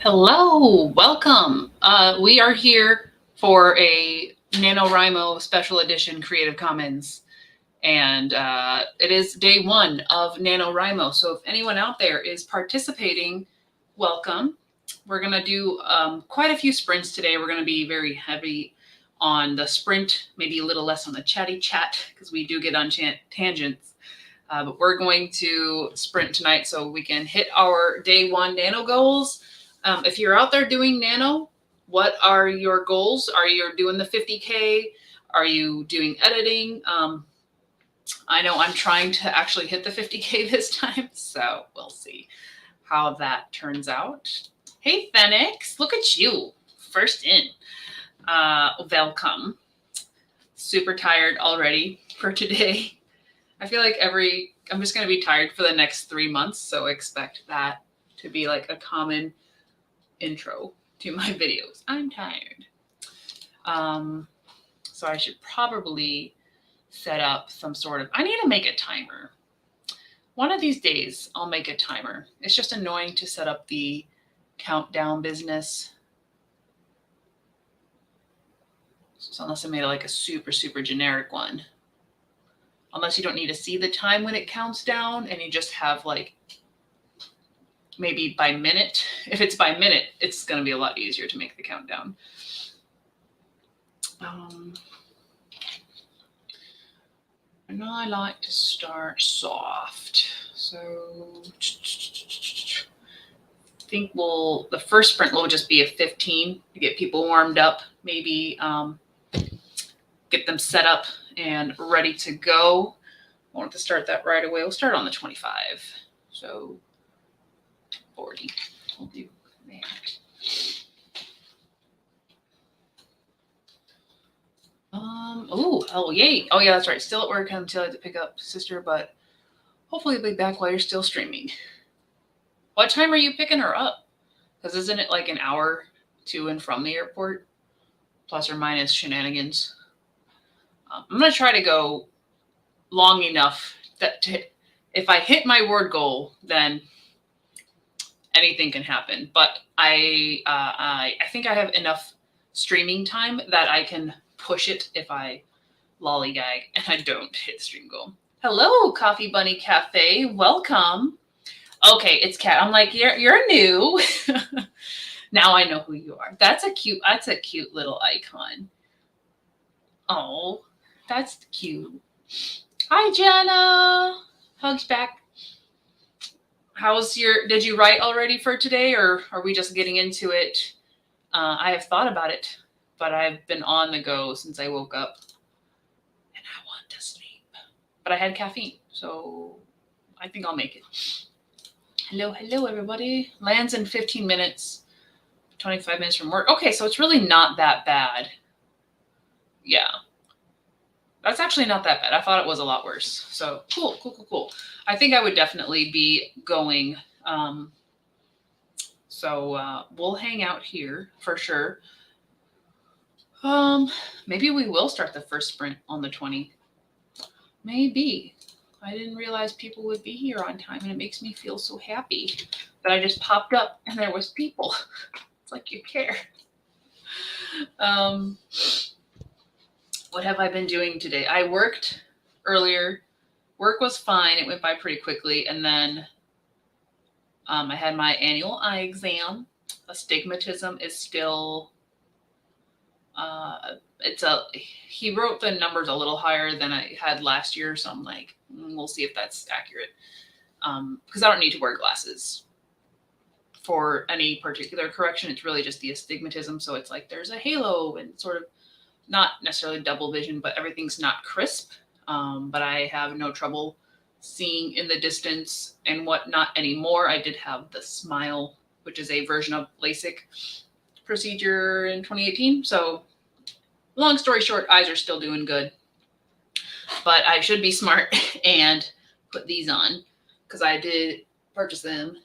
Hello, welcome. We are here for a NaNoWRIMO special edition Creative Commons. And it is day one of NaNoWRIMO. So if anyone out there is participating, welcome. We're going to do quite a few sprints today. We're going to be very heavy on the sprint, maybe a little less on the chatty chat because we do get on tangents. But we're going to sprint tonight so we can hit our day one nano goals. If you're out there doing nano, what are your goals? Are you doing the 50K? Are you doing editing? I know I'm trying to actually hit the 50K this time, so we'll see how that turns out. Hey, Phoenix, look at you, first in. Welcome. Super tired already for today. I feel like I'm just going to be tired for the next 3 months, so expect that to be like a common intro to my videos. I'm tired. So I should probably set up some sort of, I need to make a timer. One of these days I'll make a timer. It's just annoying to set up the countdown business. So unless I made like a super generic one. Unless you don't need to see the time when it counts down and you just have like maybe by minute. If it's by minute, it's going to be a lot easier to make the countdown. And I like to start soft. So I think the first sprint will just be a 15 to get people warmed up, maybe get them set up and ready to go. I want to start that right away. We'll start on the 25. So 40. We'll do that. Oh, yay. Oh, yeah, that's right. Still at work until I have to pick up sister, but hopefully it'll be back while you're still streaming. What time are you picking her up? Because isn't it like an hour to and from the airport? Plus or minus shenanigans. I'm going to try to go long enough that if I hit my word goal, then anything can happen. But I think I have enough streaming time that I can push it if I lollygag and I don't hit stream goal. Hello, Coffee Bunny Cafe. Welcome. Okay, it's Kat. I'm like, you're new. Now I know who you are. That's a cute little icon. Oh, that's cute. Hi, Jenna. Hugs back. Did you write already for today, or are we just getting into it? I have thought about it, but I've been on the go since I woke up and I want to sleep. But I had caffeine, so I think I'll make it. Hello, everybody. Lands in 15 minutes, 25 minutes from work. Okay, so it's really not that bad. Yeah. That's actually not that bad. I thought it was a lot worse. So cool. I think I would definitely be going. So we'll hang out here for sure. Maybe we will start the first sprint on the 20. Maybe. I didn't realize people would be here on time, and it makes me feel so happy that I just popped up and there was people. It's like you care. What have I been doing today? I worked earlier. Work was fine. It went by pretty quickly. And then I had my annual eye exam. Astigmatism is still, he wrote the numbers a little higher than I had last year. So I'm like, we'll see if that's accurate. Because I don't need to wear glasses for any particular correction. It's really just the astigmatism. So it's like there's a halo and sort of not necessarily double vision, but everything's not crisp. But I have no trouble seeing in the distance and whatnot anymore. I did have the SMILE, which is a version of LASIK procedure in 2018. So long story short, eyes are still doing good. But I should be smart and put these on because I did purchase them.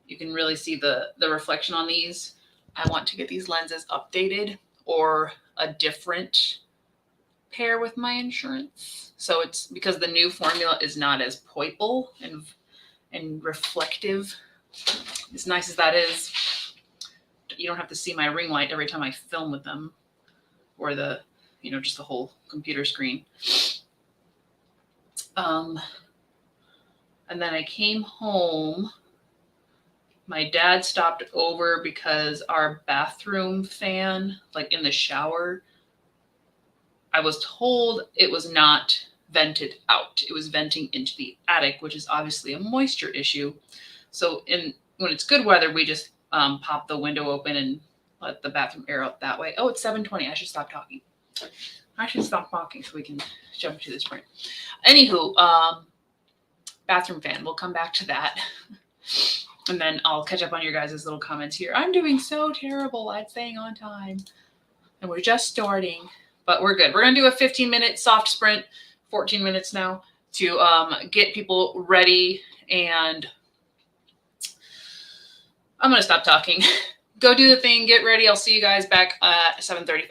You can really see the reflection on these. I want to get these lenses updated or a different pair with my insurance. So it's because the new formula is not as poiple and reflective, as nice as that is. you don't have to see my ring light every time I film with them, or the, just the whole computer screen. And then I came home. My dad stopped over because our bathroom fan, like in the shower, I was told it was not vented out. It was venting into the attic, which is obviously a moisture issue. So when it's good weather, we just pop the window open and let the bathroom air out that way. Oh, it's 7:20. I should stop talking. So we can jump to this point. Anywho, bathroom fan. We'll come back to that. And then I'll catch up on your guys' little comments here. I'm doing so terrible at staying on time. And we're just starting, but we're good. We're going to do a 15-minute soft sprint, 14 minutes now, to get people ready. And I'm going to stop talking. Go do the thing. Get ready. I'll see you guys back at 7:35.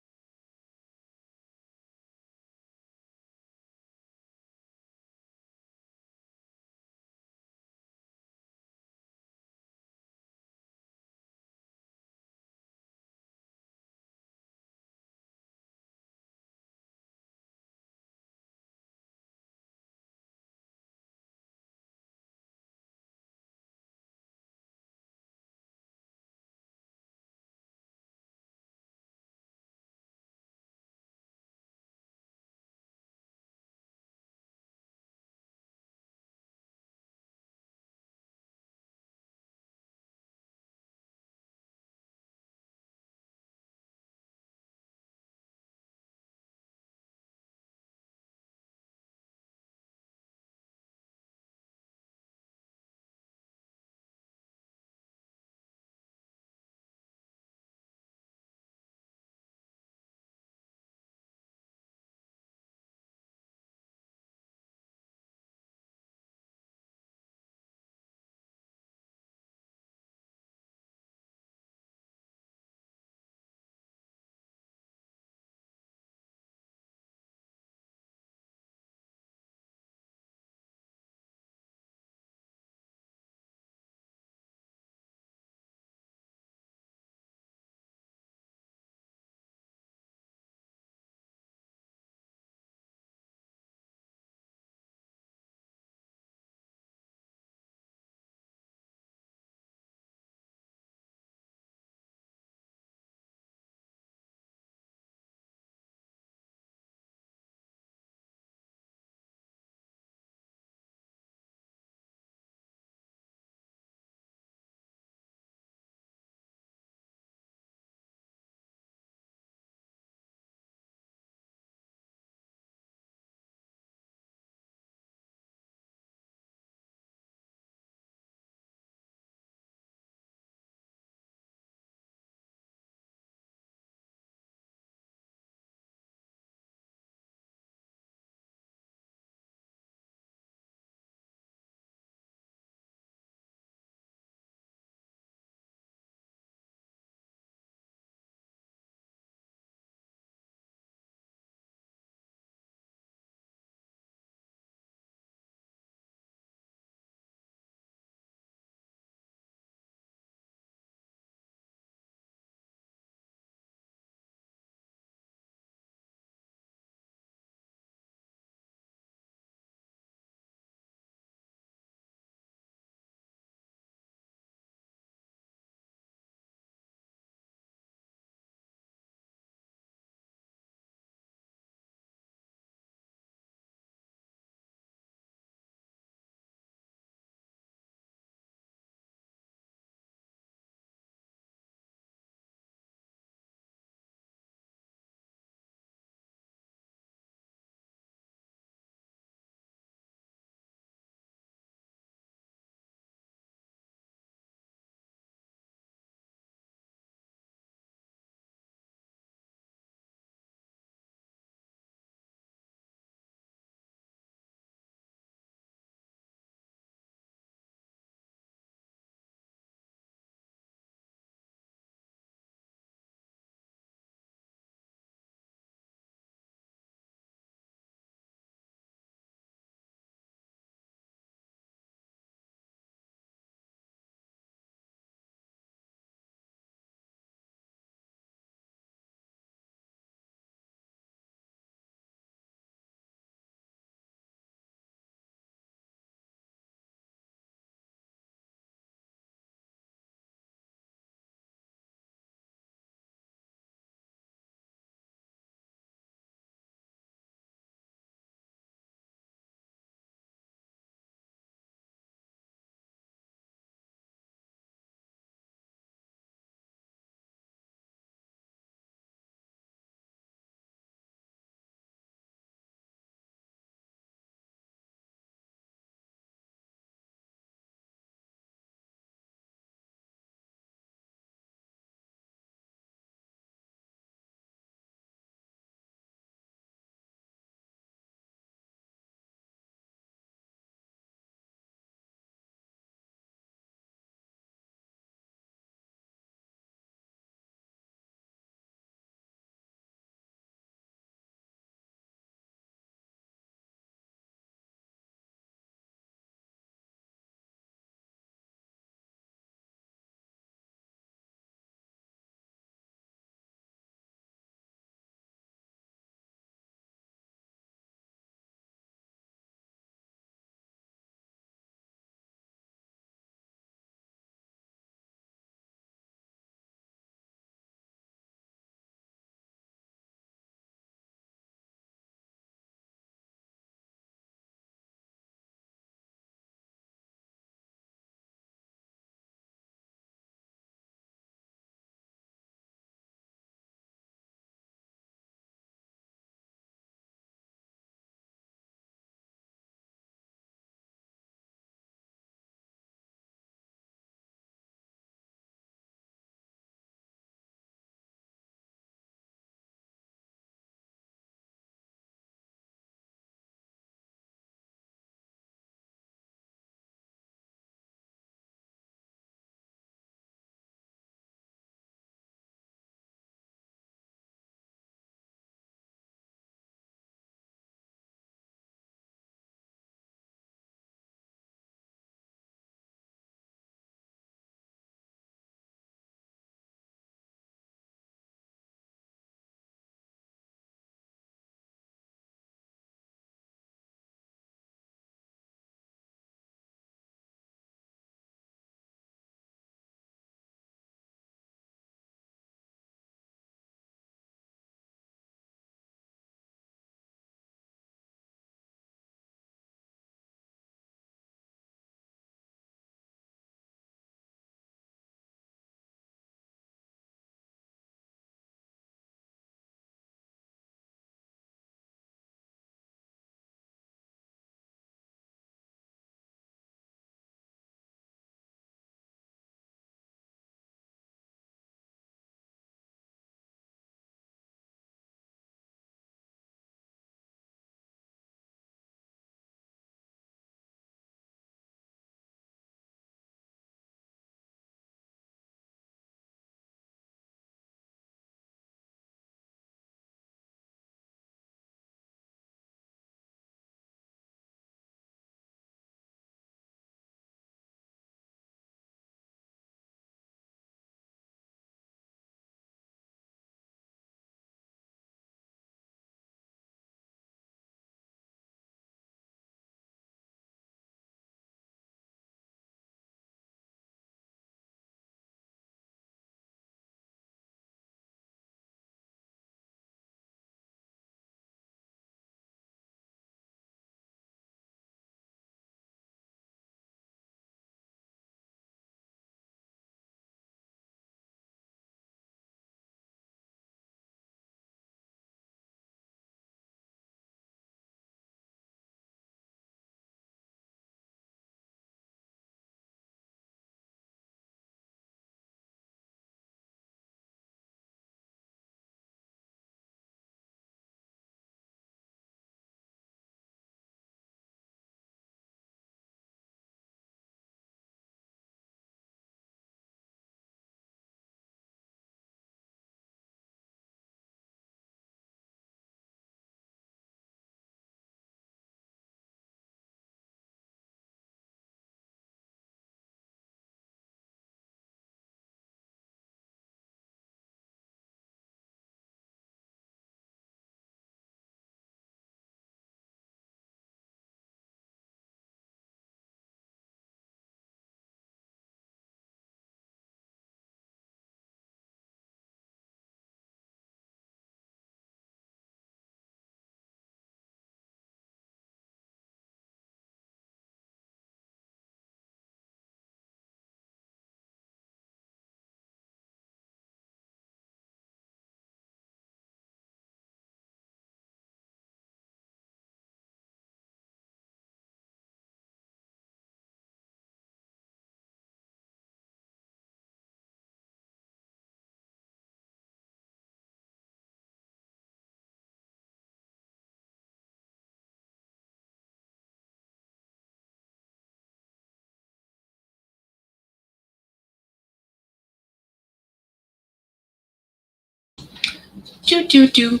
Do do do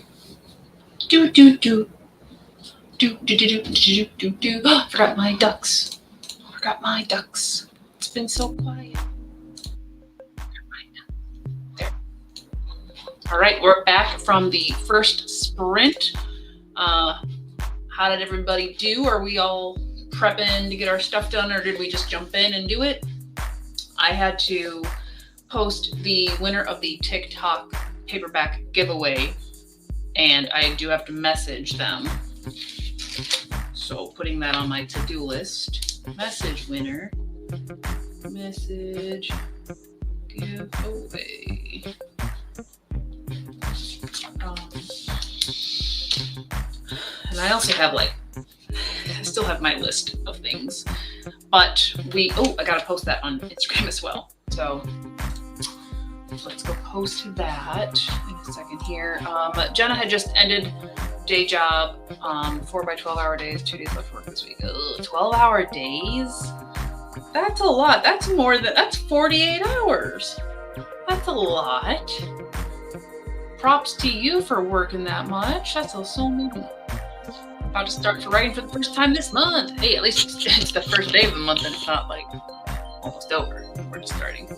do do do do do do do do do. Forgot my ducks. Forgot my ducks. It's been so quiet. There. All right, we're back from the first sprint. How did everybody do? Are we all prepping to get our stuff done, or did we just jump in and do it? I had to post the winner of the TikTok paperback giveaway, and I do have to message them. So putting that on my to-do list. Message winner. Message giveaway. And I also have I still have my list of things, but I gotta post that on Instagram as well. So let's go post that in a second here. But Jenna had just ended day job, 4 by 12 hour days, 2 days left to work this week. 12-hour days? That's a lot. That's 48 hours. That's a lot. Props to you for working that much. That's so many. About to start writing for the first time this month. Hey, at least it's the first day of the month and it's not almost over. We're just starting.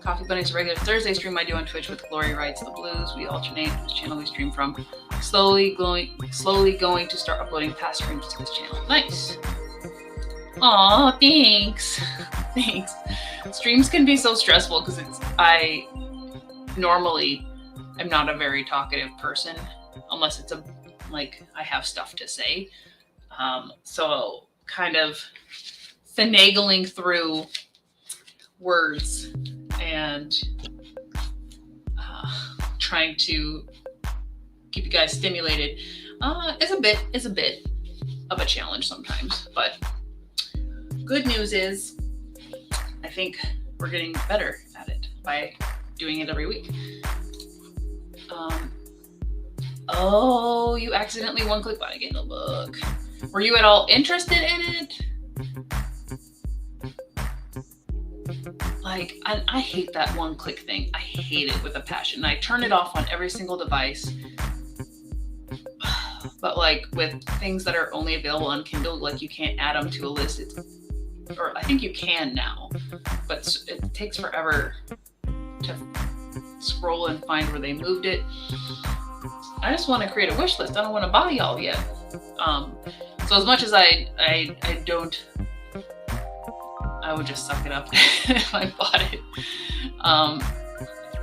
Coffee Bunny's regular Thursday stream I do on Twitch with Glory Writes the Blues. We alternate whose channel we stream from. Slowly going to start uploading past streams to this channel. Nice. Aw, thanks. Thanks. Streams can be so stressful because I normally am not a very talkative person unless it's I have stuff to say. So kind of finagling through words and trying to keep you guys stimulated is a bit of a challenge sometimes. But good news is I think we're getting better at it by doing it every week. Oh, you accidentally one-click buying in the book. Were you at all interested in it? I hate that one-click thing. I hate it with a passion. I turn it off on every single device. But with things that are only available on Kindle, you can't add them to a list. Or I think you can now, but it takes forever to scroll and find where they moved it. I just want to create a wish list. I don't want to buy y'all yet. So as much as I would just suck it up if I bought it,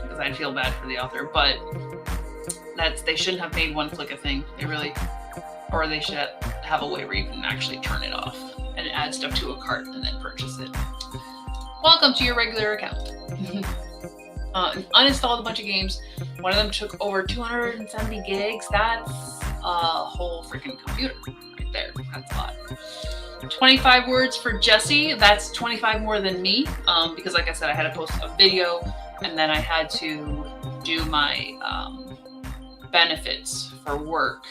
because I'd feel bad for the author. But they shouldn't have made one-click a thing. Or they should have a way where you can actually turn it off and add stuff to a cart and then purchase it. Welcome to your regular account. Uninstalled a bunch of games. One of them took over 270 gigs. That's a whole freaking computer right there. That's a lot. 25 words for Jesse. That's 25 more than me, because like I said, I had to post a video and then I had to do my benefits for work.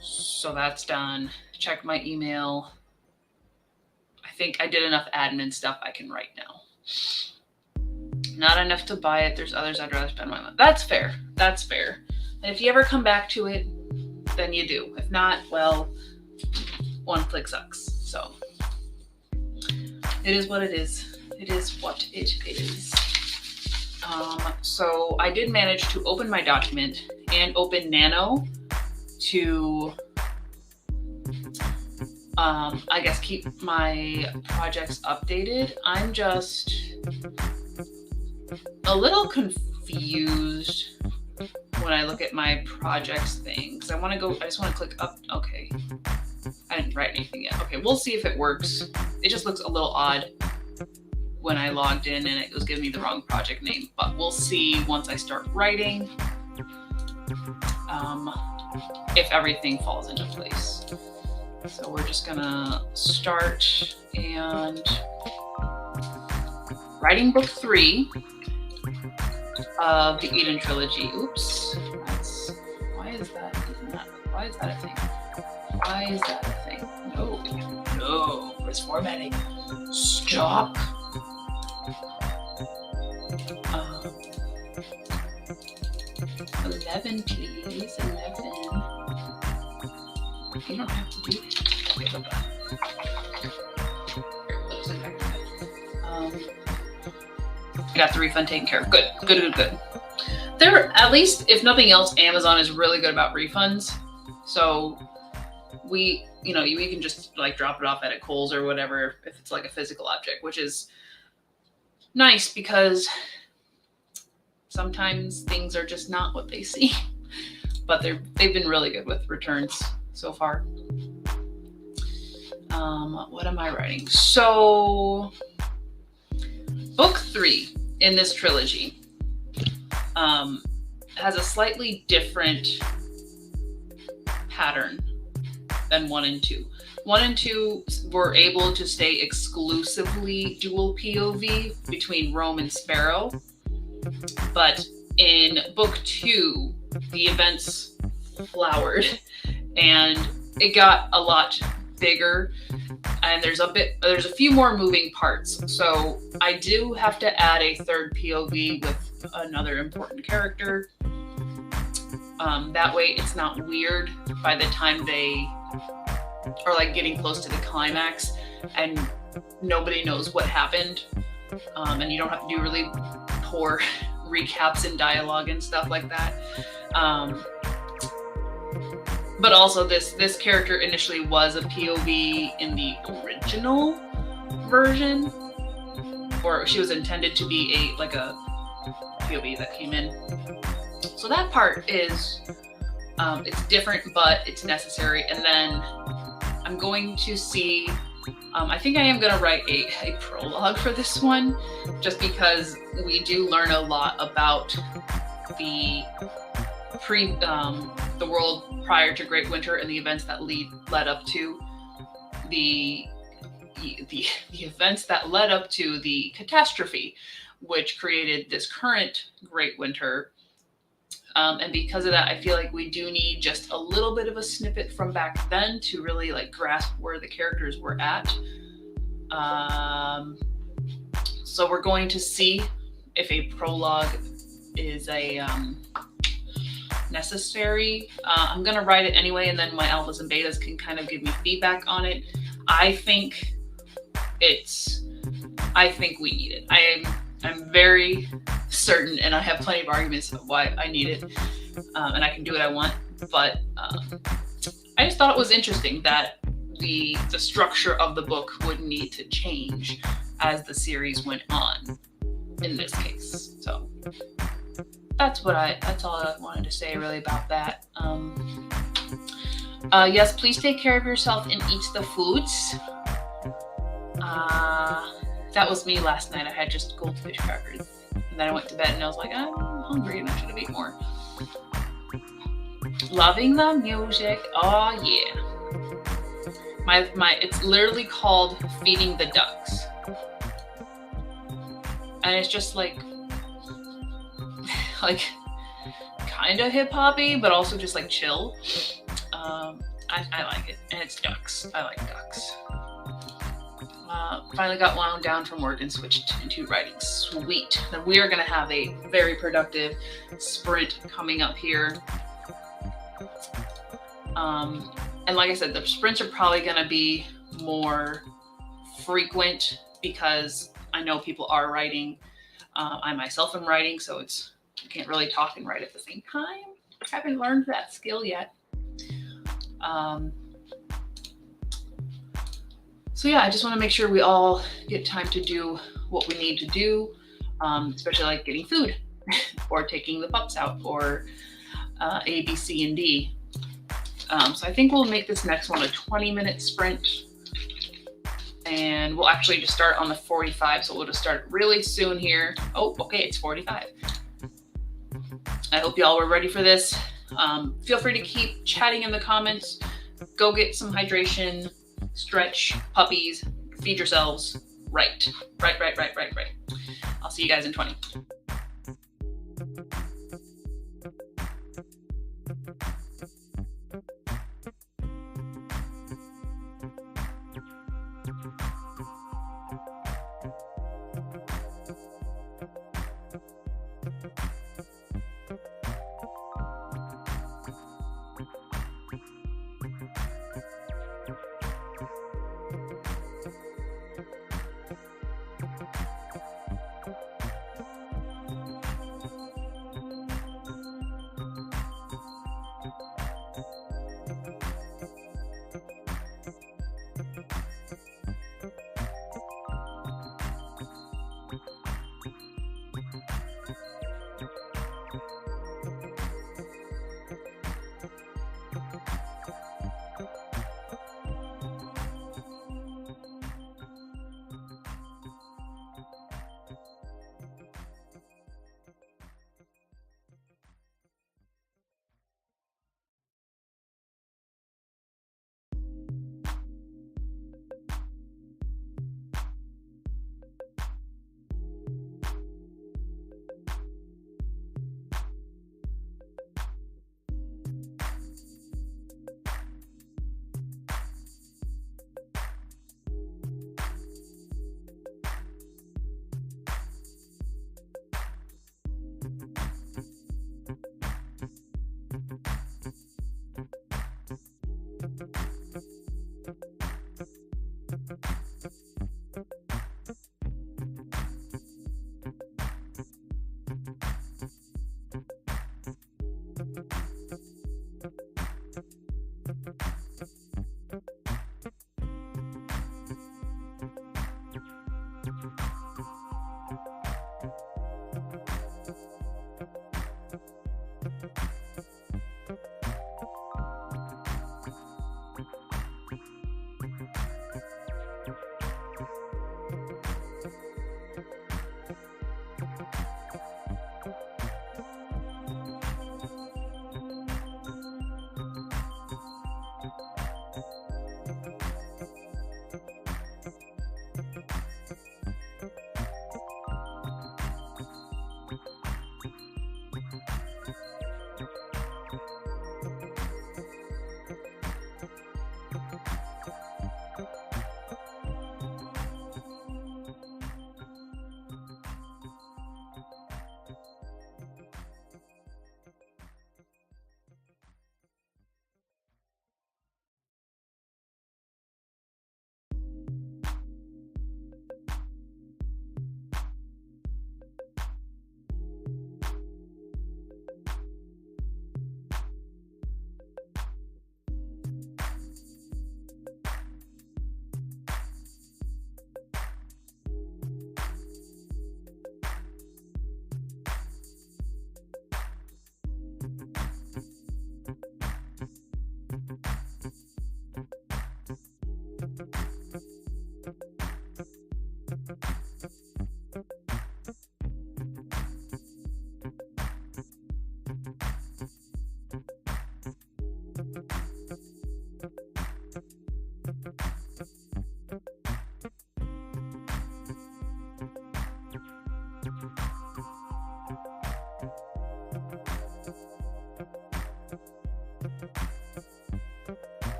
So that's done. Check my email. I think I did enough admin stuff I can write now. Not enough to buy it. There's others I'd rather spend my money. That's fair. That's fair. And if you ever come back to it, then you do. If not, well, one click sucks. So it is what it is. It is what it is. So I did manage to open my document and open Nano to I guess keep my projects updated. I'm just a little confused when I look at my projects thing, because I just want to click up. Okay, I didn't write anything yet. Okay, we'll see if it works. It just looks a little odd when I logged in and it was giving me the wrong project name, but we'll see once I start writing if everything falls into place. So we're just gonna start and writing book 3 of the Eden trilogy. Oops, why is that a thing? Why is that a thing? No, it's formatting. Stop. 11, please. 11. You don't have to do that. Okay, hold on. I got the refund taken care of. Good, good, good, good. There, at least, if nothing else, Amazon is really good about refunds. So we, you can just like drop it off at Kohl's or whatever if it's like a physical object, which is nice because sometimes things are just not what they seem. But they've been really good with returns so far. What am I writing? So, book 3 in this trilogy has a slightly different pattern than 1 and 2. 1 and 2 were able to stay exclusively dual POV between Rome and Sparrow, but in book 2, the events flowered and it got a lot bigger, and there's a few more moving parts. So I do have to add a third POV with another important character. That way it's not weird by the time they are like getting close to the climax and nobody knows what happened. And you don't have to do really poor recaps and dialogue and stuff like that. But also this character initially was a POV in the original version, or she was intended to be a POV that came in. So that part is, it's different, but it's necessary. And then I'm going to see, I think I am going to write a prologue for this one, just because we do learn a lot about the world prior to Great Winter and the events that led up to the events that led up to the catastrophe, which created this current Great Winter. And because of that, I feel like we do need just a little bit of a snippet from back then to really like grasp where the characters were at. So we're going to see if a prologue is a necessary. I'm going to write it anyway, and then my alphas and betas can kind of give me feedback on it. I think we need it. I'm very certain, and I have plenty of arguments of why I need it, and I can do what I want, but I just thought it was interesting that the structure of the book would need to change as the series went on in this case. So that's all I wanted to say really about that. Yes, please take care of yourself and eat the foods. That was me last night. I had just goldfish crackers, and then I went to bed and I was like, I'm hungry and I should have eaten more. Loving the music. Oh yeah. It's literally called Feeding the Ducks, and it's just like kind of hip hoppy, but also just like chill. I like it, and it's ducks. I like ducks. Finally got wound down from work and switched into writing. Sweet. Then we are going to have a very productive sprint coming up here. And like I said, the sprints are probably going to be more frequent because I know people are writing. I myself am writing, so I can't really talk and write at the same time. I haven't learned that skill yet. So yeah, I just want to make sure we all get time to do what we need to do, especially like getting food or taking the pups out or A, B, C, and D. So I think we'll make this next one a 20-minute sprint, and we'll actually just start on the 45. So we'll just start really soon here. Oh, okay, it's 45. I hope y'all were ready for this. Feel free to keep chatting in the comments. Go get some hydration, stretch, puppies, feed yourselves. Right. I'll see you guys in 20.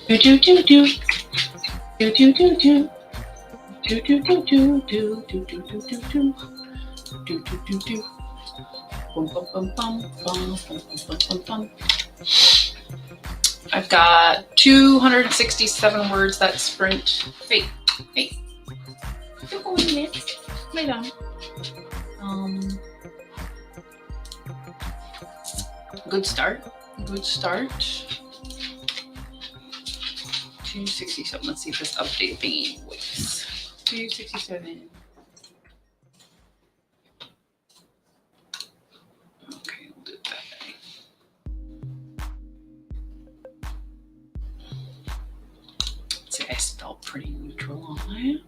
Do do do do. Do do do do. Do do do do do do do do do do. Do do do do. Bum bum bum bum bum bum bum bum bum. I've got 267 words that sprint. Hey, don't go in there. Lay down. Good start. Good start. 267. Let's see if this update thingy works. 267. Okay, we'll do it that way. Let's see, I spelled pretty neutral on that.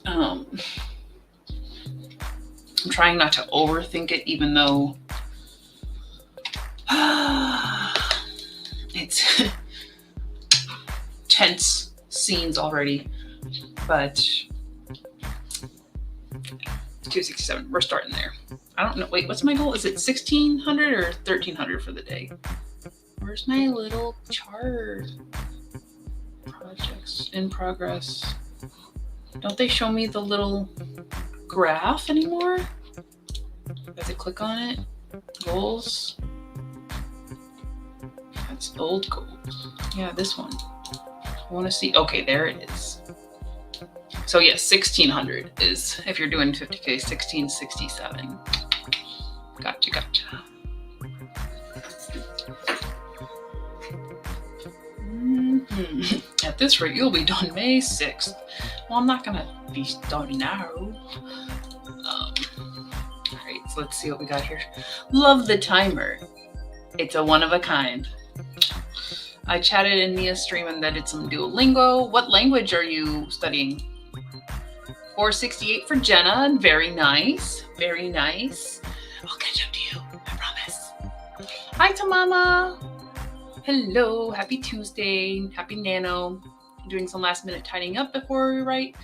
I'm trying not to overthink it, even though it's tense scenes already. But 267, we're starting there. I don't know. Wait, what's my goal? Is it 1,600 or 1,300 for the day? Where's my little chart? Projects in progress. Don't they show me the little graph anymore? I have to click on it. Goals. That's old goals. Yeah, this one. I want to see. Okay, there it is. So yes, 1,600 is, if you're doing 50K, 1,667. Gotcha. At this rate, you'll be done May 6th. Well, I'm not gonna be done now. Alright, so let's see what we got here. Love the timer. It's a one of a kind. I chatted in Nia's stream and did some Duolingo. What language are you studying? 468 for Jenna. Very nice. Very nice. I'll catch up to you. I promise. Hi to Mama. Hello. Happy Tuesday. Happy Nano. Doing some last minute tidying up before we write.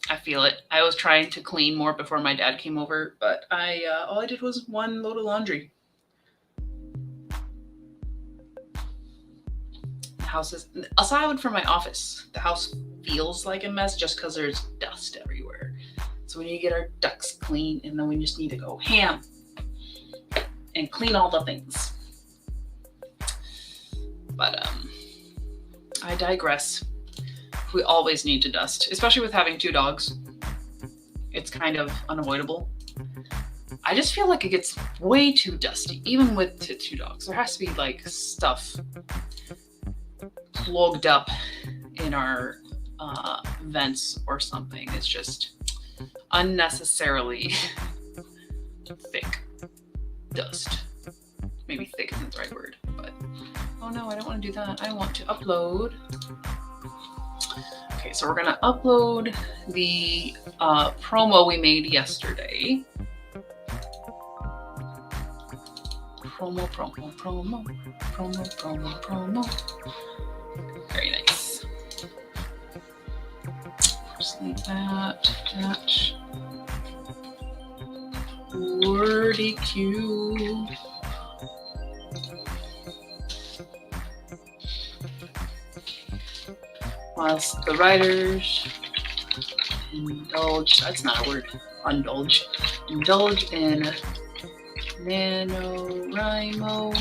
I feel it. I was trying to clean more before my dad came over, but all I did was one load of laundry. The house is, aside from my office, the house feels like a mess just because there's dust everywhere. So we need to get our ducts clean, and then we just need to go ham and clean all the things. But I digress. We always need to dust, especially with having 2 dogs. It's kind of unavoidable. I just feel like it gets way too dusty, even with 2 dogs. There has to be like stuff plugged up in our vents or something. It's just unnecessarily thick dust. Maybe thick isn't the right word, but oh no, I don't want to do that. I want to upload. Okay, so we're gonna upload the promo we made yesterday. Promo. Very nice. Just leave that. Wordy Q. Whilst the writers indulge, that's not a word, indulge in NANOWRIMO.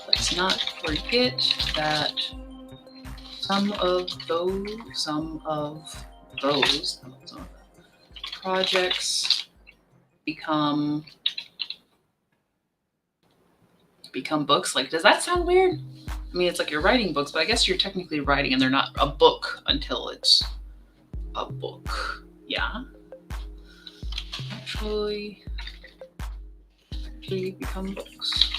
Let's not forget that some of those projects become books. Like, does that sound weird? I mean, it's like you're writing books, but I guess you're technically writing and they're not a book until it's a book. Yeah. Actually become books.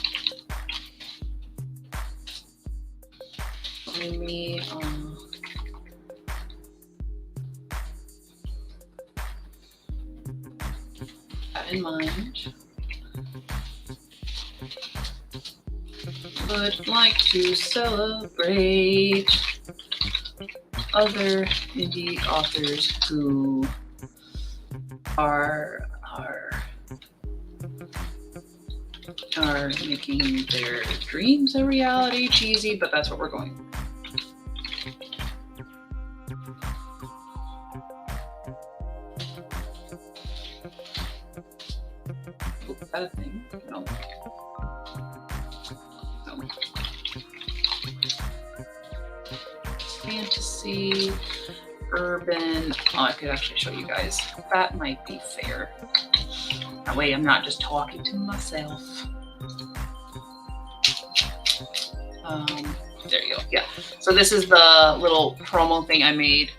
Let me that in mind. Would like to celebrate other indie authors who are are making their dreams a reality. Cheesy, but that's what we're going. Oh, is that a thing? No. No. Fantasy, urban. Oh, I could actually show you guys. That might be fair. That way I'm not just talking to myself. There you go. Yeah. So this is the little promo thing I made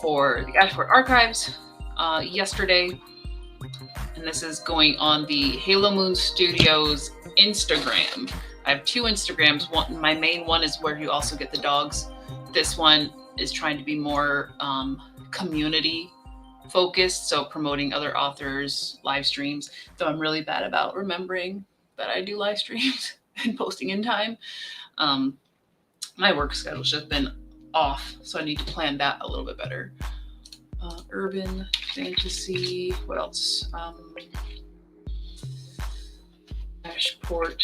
for the Ashport Archives yesterday. And this is going on the Halo Moon Studios Instagram. I have two Instagrams. One, my main one is where you also get the dogs. This one is trying to be more community focused, so promoting other authors' live streams. Though I'm really bad about remembering that I do live streams and posting in time. My work schedule's just been off, so I need to plan that a little bit better. Urban, fantasy, what else? Ashport,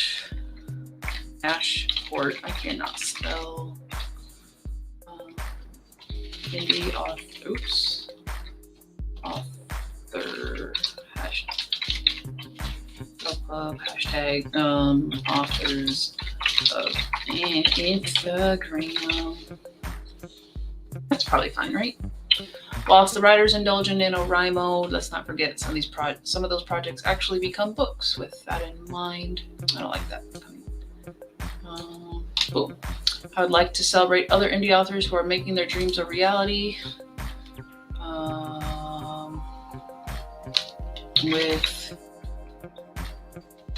I cannot spell. Indie author, author, hashtag, authors of Instagram. That's probably fine, right? Whilst the writers indulge in NaNoWRIMO, let's not forget some of those projects actually become books. With that in mind, I don't like that. Cool. I would like to celebrate other indie authors who are making their dreams a reality. With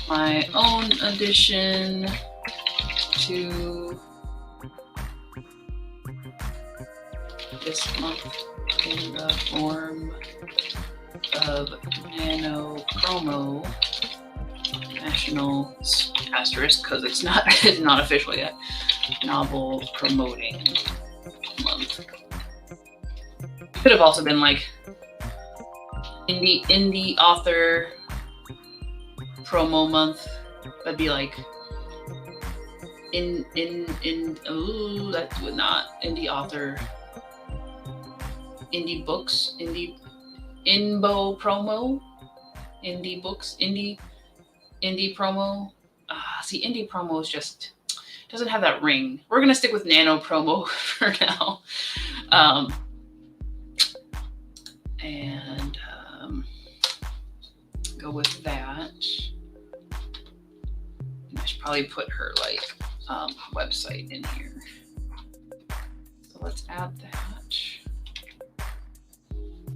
my own addition to this month in the form of NaNoWRIMO, National asterisk, because it's not official yet, novel promoting month. Could have also been like indie author promo month. That'd be like that would not indie author, indie books, inbo promo, indie books, indie promo. See, indie promo is just doesn't have that ring. We're gonna stick with nano promo for now, and go with that. And I should probably put her like website in here. So let's add that.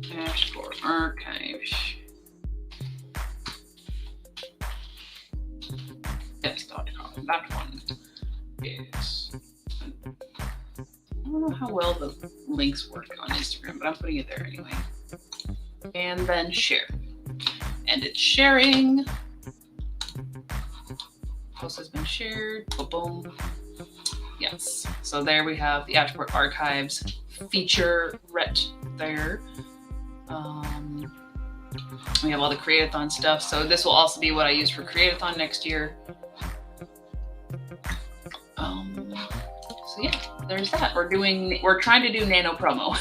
Ashport Archives. Yes.com. That one is. I don't know how well the links work on Instagram, but I'm putting it there anyway. And then share. And it's sharing. Post has been shared. Boom, boom. Yes. So there we have the Ashport Archives feature there. We have all the Create-a-thon stuff. So this will also be what I use for Create-a-thon next year. So yeah, there's that. We're trying to do nano promo.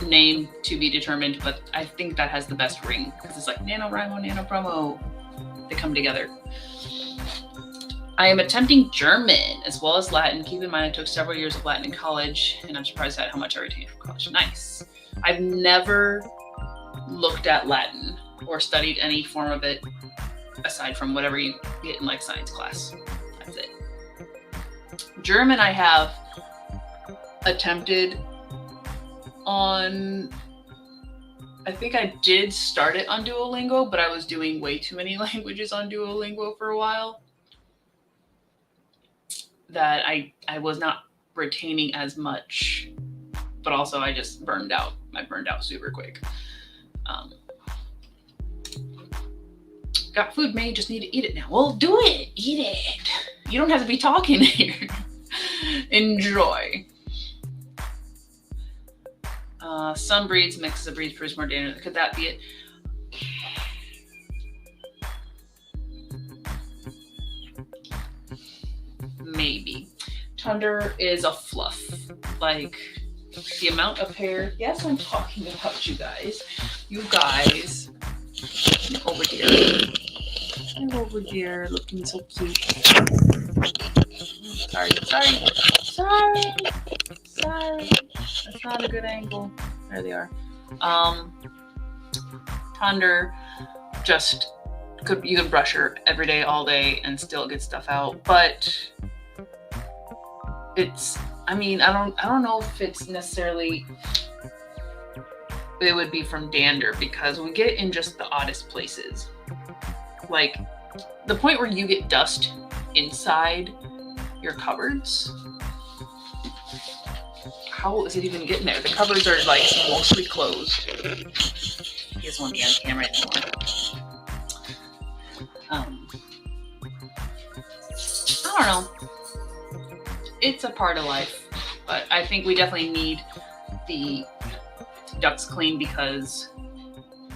Name to be determined, but I think that has the best ring because it's like NaNoWRIMO, nano promo. They come together. I am attempting German as well as Latin. Keep in mind, I took several years of Latin in college, and I'm surprised at how much I retained from college. Nice. I've never looked at Latin or studied any form of it aside from whatever you get in like science class. That's it. German, I have attempted on, I think I did start it on Duolingo, but I was doing way too many languages on Duolingo for a while that I was not retaining as much, but also I just burned out. I burned out super quick. Got food made, just need to eat it now. Well, do it, eat it. You don't have to be talking here. Enjoy. Some breeds, mixes of breeds produce more danger. Could that be it? Thunder is a fluff. Like, the amount of hair. Yes, I'm talking about you guys. You guys. Over here. And over here, looking so cute. Sorry. That's not a good angle. There they are. Thunder, just you could brush her every day, all day, and still get stuff out. But it's, I mean, I don't know if it's necessarily, it would be from dander, because we get in just the oddest places. Like the point where you get dust inside your cupboards. How is it even getting there? The cupboards are like mostly closed. He doesn't want to be on camera anymore. I don't know. It's a part of life, but I think we definitely need the ducts clean, because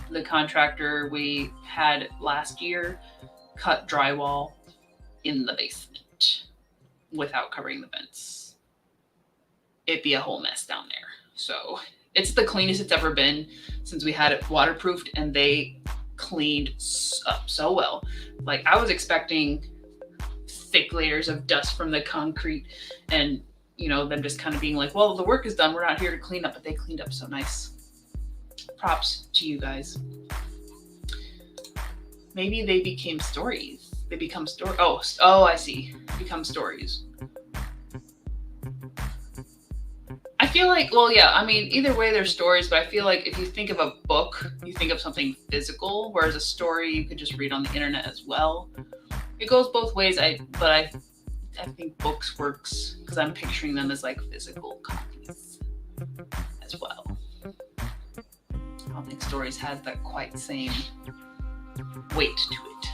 the contractor we had last year cut drywall in the basement without covering the vents. It'd be a whole mess down there. So it's the cleanest it's ever been since we had it waterproofed, and they cleaned up so well. Like, I was expecting thick layers of dust from the concrete, and them just kind of being like, well, the work is done, we're not here to clean up, but they cleaned up so nice. Props to you guys. Maybe they became stories. They become stories. Oh, I see. Become stories. I feel like, well, yeah, I mean, either way they're stories, but I feel like if you think of a book, you think of something physical, whereas a story you could just read on the internet as well. It goes both ways, but I think books works because I'm picturing them as like physical copies as well. I don't think stories has that quite same weight to it.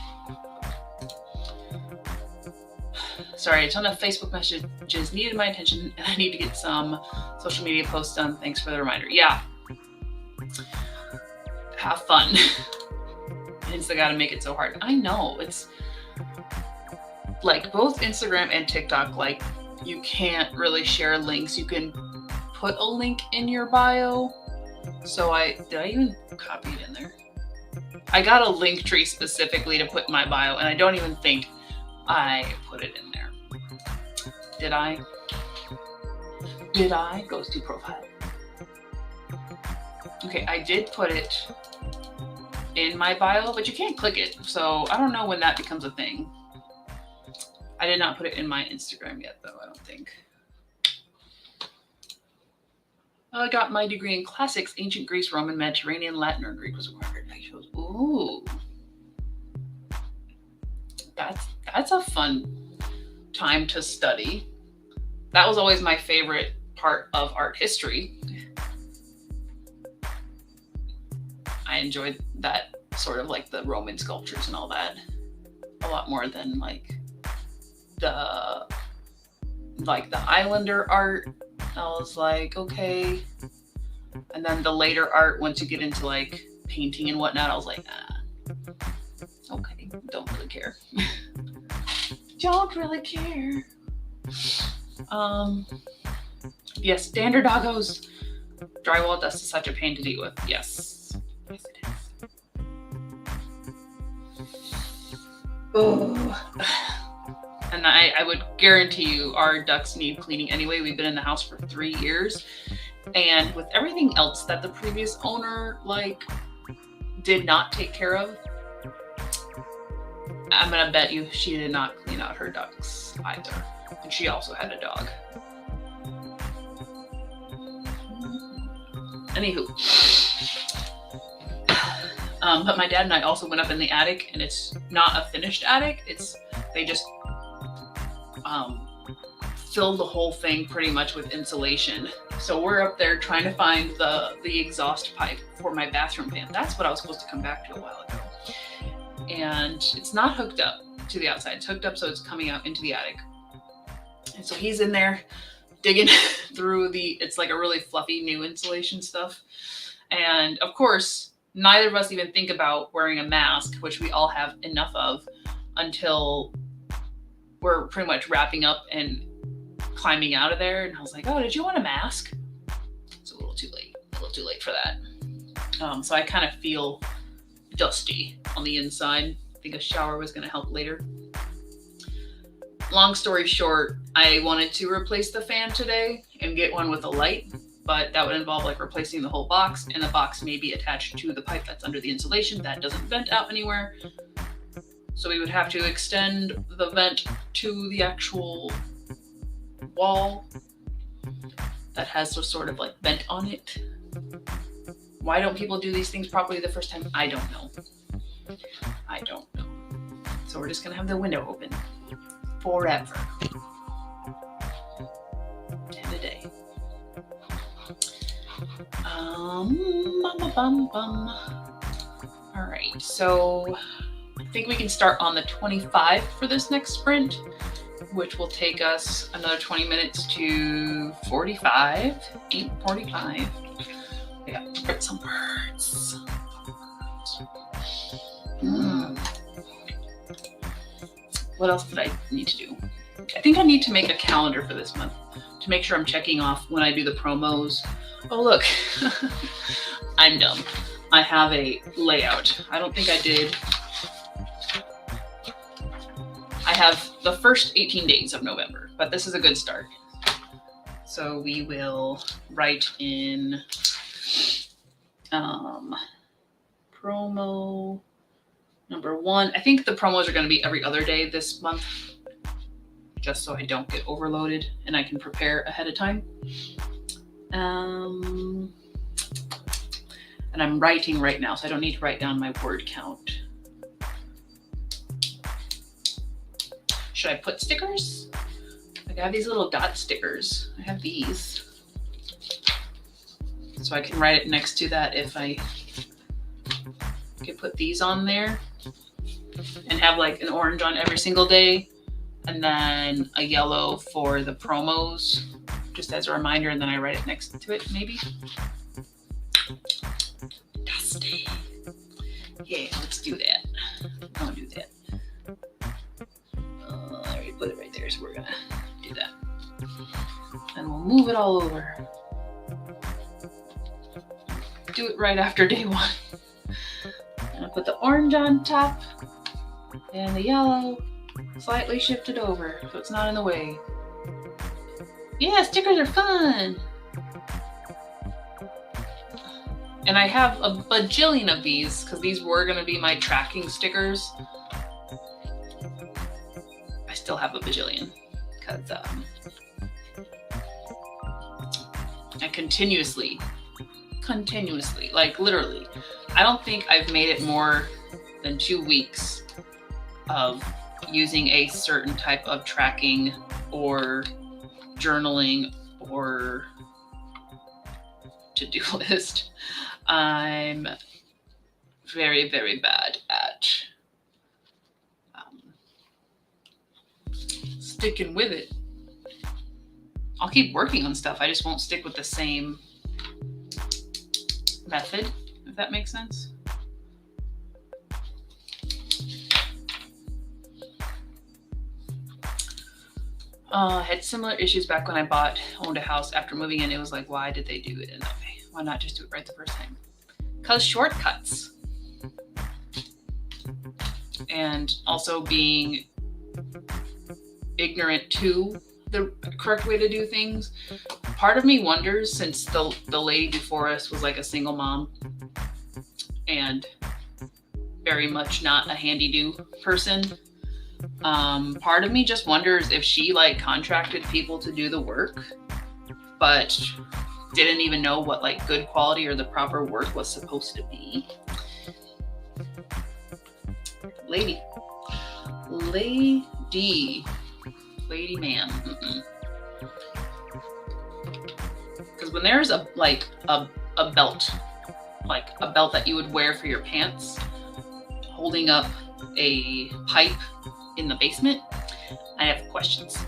Sorry, a ton of Facebook messages needed my attention, and I need to get some social media posts done. Thanks for the reminder. Yeah. Have fun. Insta gotta make it so hard. I know. It's like both Instagram and TikTok, like you can't really share links. You can put a link in your bio. So did I even copy it in there? I got a link tree specifically to put in my bio, and I don't even think I put it in there. Did I? Goes to profile. Okay, I did put it in my bio, but you can't click it. So I don't know when that becomes a thing. I did not put it in my Instagram yet, though, I don't think. I got my degree in classics, ancient Greece, Roman, Mediterranean, Latin, or Greek was required. I chose, ooh. That's a fun time to study. That was always my favorite part of art history. I enjoyed that sort of like the Roman sculptures and all that a lot more than like the Islander art. I was like, okay. And then the later art, once you get into like painting and whatnot, I was like, okay, don't really care. Don't really care. Yes, standard doggos. Drywall dust is such a pain to deal with. Yes. Yes, it is. Oh. And I would guarantee you our ducts need cleaning anyway. We've been in the house for 3 years. And with everything else that the previous owner did not take care of, I'm gonna bet you she did not clean out her ducts either. And she also had a dog. Anywho. But my dad and I also went up in the attic, and it's not a finished attic. They just filled the whole thing pretty much with insulation. So we're up there trying to find the exhaust pipe for my bathroom fan. That's what I was supposed to come back to a while ago. And it's not hooked up to the outside. It's hooked up so it's coming out into the attic. And so he's in there digging through it's like a really fluffy new insulation stuff. And of course, neither of us even think about wearing a mask, which we all have enough of, until we're pretty much wrapping up and climbing out of there, and I was like, oh, did you want a mask? It's a little too late for that. So I kind of feel dusty on the inside. I think a shower was going to help later. Long story short, I wanted to replace the fan today and get one with a light, but that would involve like replacing the whole box, and the box may be attached to the pipe that's under the insulation that doesn't vent out anywhere. So we would have to extend the vent to the actual wall that has some sort of like vent on it. Why don't people do these things properly the first time? I don't know. So we're just gonna have the window open forever and a day. All right, so I think we can start on the 25 for this next sprint, which will take us another 20 minutes to 45, 8:45. I got to write some words. What else did I need to do? I think I need to make a calendar for this month to make sure I'm checking off when I do the promos. Oh, look, I'm dumb. I have a layout. I don't think I did. I have the first 18 days of November, but this is a good start. So we will write in promo number 1. I think the promos are going to be every other day this month, just so I don't get overloaded and I can prepare ahead of time. And I'm writing right now, so I don't need to write down my word count. Should I put stickers? Like I have these little dot stickers. I have these. So I can write it next to that if I could put these on there and have like an orange on every single day and then a yellow for the promos just as a reminder, and then I write it next to it maybe. Dusty. Yeah, let's do that. I'll do that. I already put it right there, so we're gonna do that. And we'll move it all over. Do it right after day 1. I'm gonna put the orange on top and the yellow slightly shifted over so it's not in the way. Yeah, stickers are fun. And I have a bajillion of these because these were gonna be my tracking stickers. I still have a bajillion because I continuously, like literally, I don't think I've made it more than 2 weeks of using a certain type of tracking or journaling or to-do list. I'm very, very bad at sticking with it. I'll keep working on stuff. I just won't stick with the same method, if that makes sense. I had similar issues back when I owned a house. After moving in, it was like, why did they do it in that way? Why not just do it right the first time? Because shortcuts. And also being ignorant to the correct way to do things. Part of me wonders, since the lady before us was like a single mom and very much not a handy-do person, part of me just wonders if she like contracted people to do the work but didn't even know what like good quality or the proper work was supposed to be. Lady man. Because when there's a belt, like a belt that you would wear for your pants, holding up a pipe in the basement, I have questions.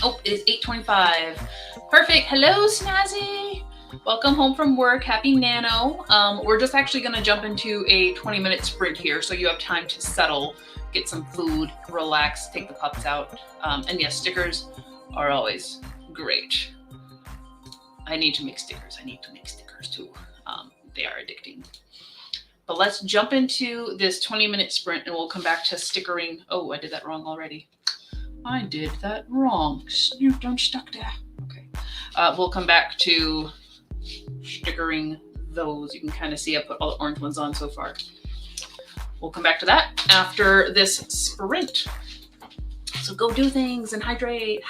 Oh, it is 8:25. Perfect. Hello, Snazzy. Welcome home from work. Happy Nano. We're just actually going to jump into a 20-minute sprint here, so you have time to settle, get some food, relax, take the pups out. And yes, stickers are always great. I need to make stickers. I need to make stickers too. They are addicting. But let's jump into this 20-minute sprint and we'll come back to stickering. Oh, I did that wrong already. I did that wrong. I'm stuck there. Okay. We'll come back to stickering those. You can kind of see I put all the orange ones on so far. We'll come back to that after this sprint. So go do things and hydrate.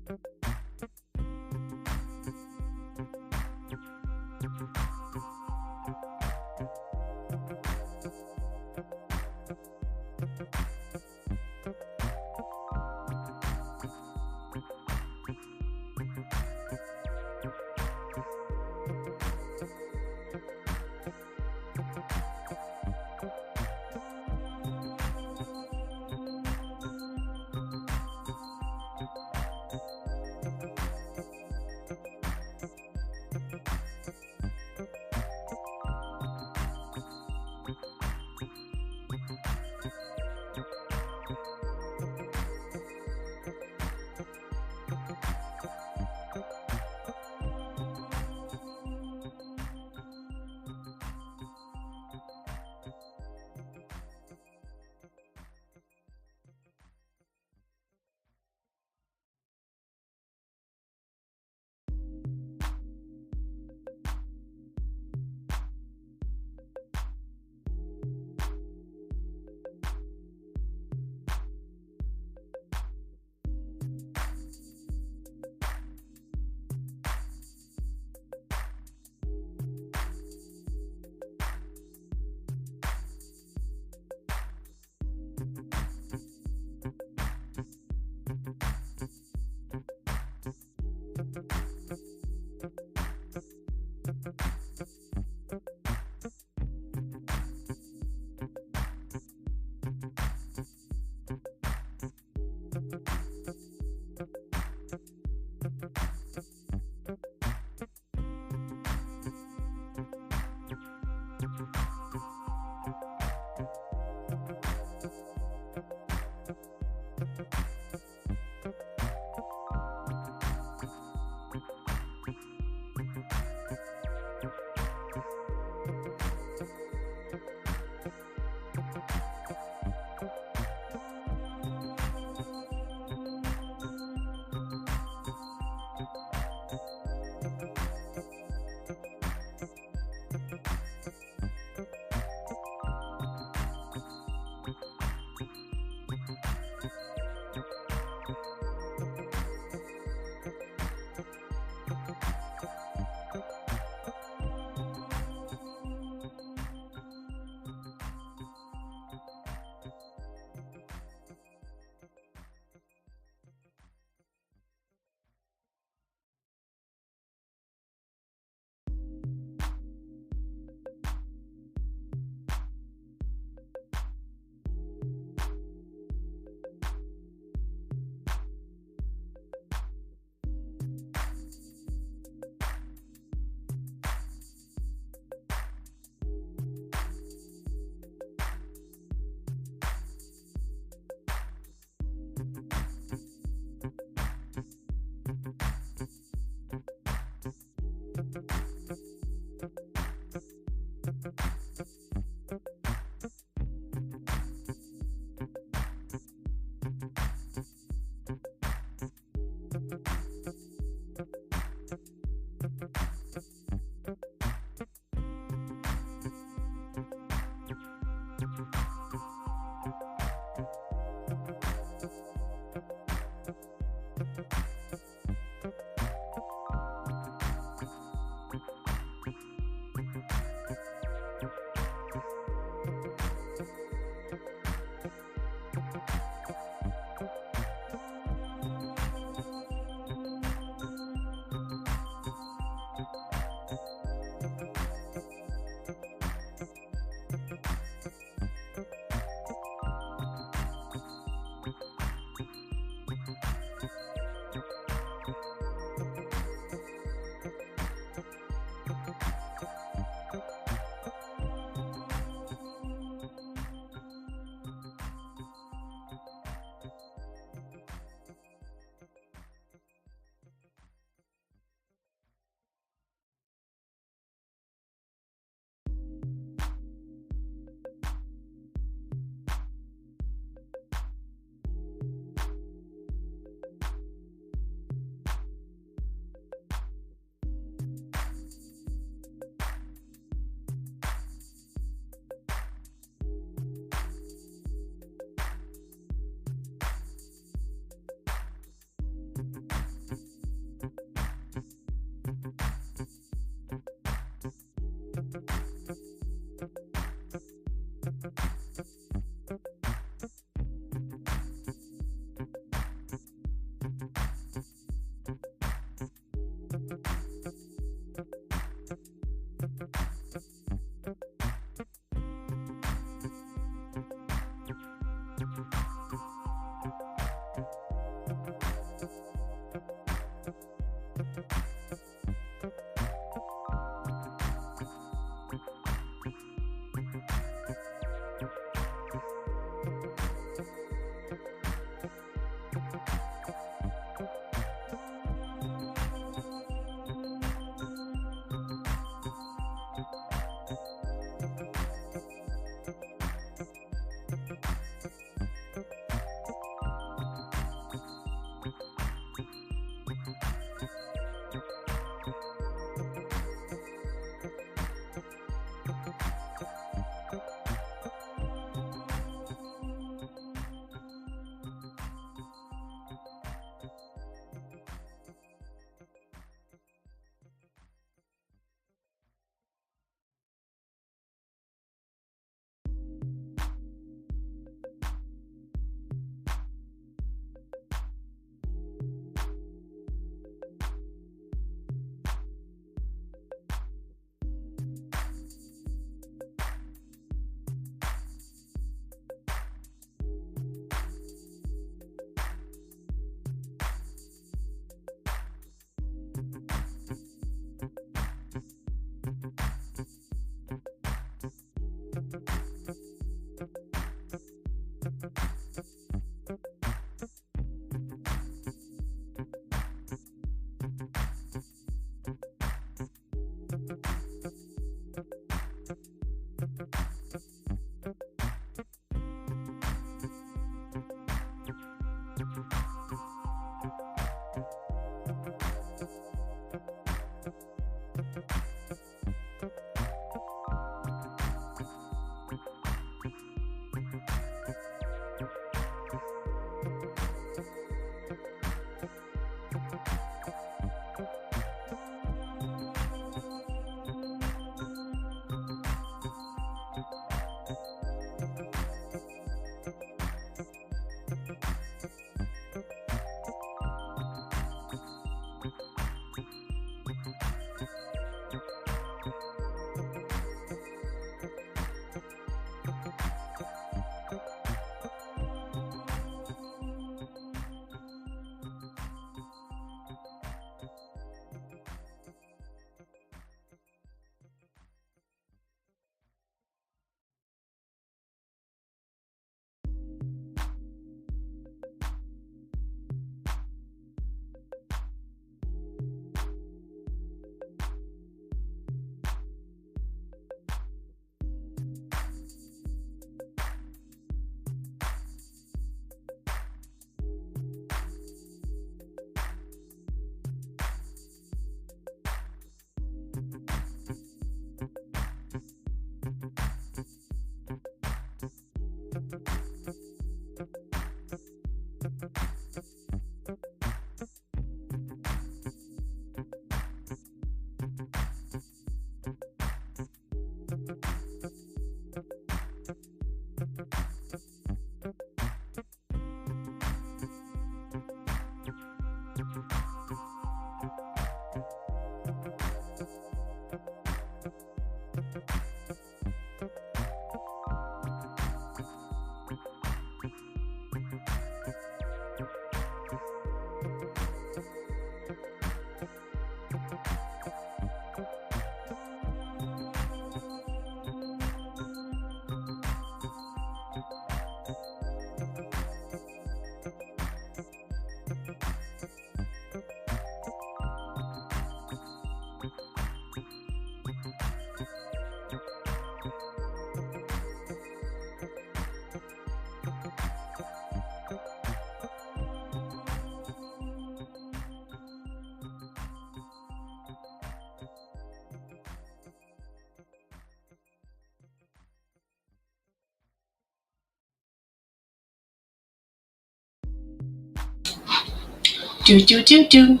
Do do do do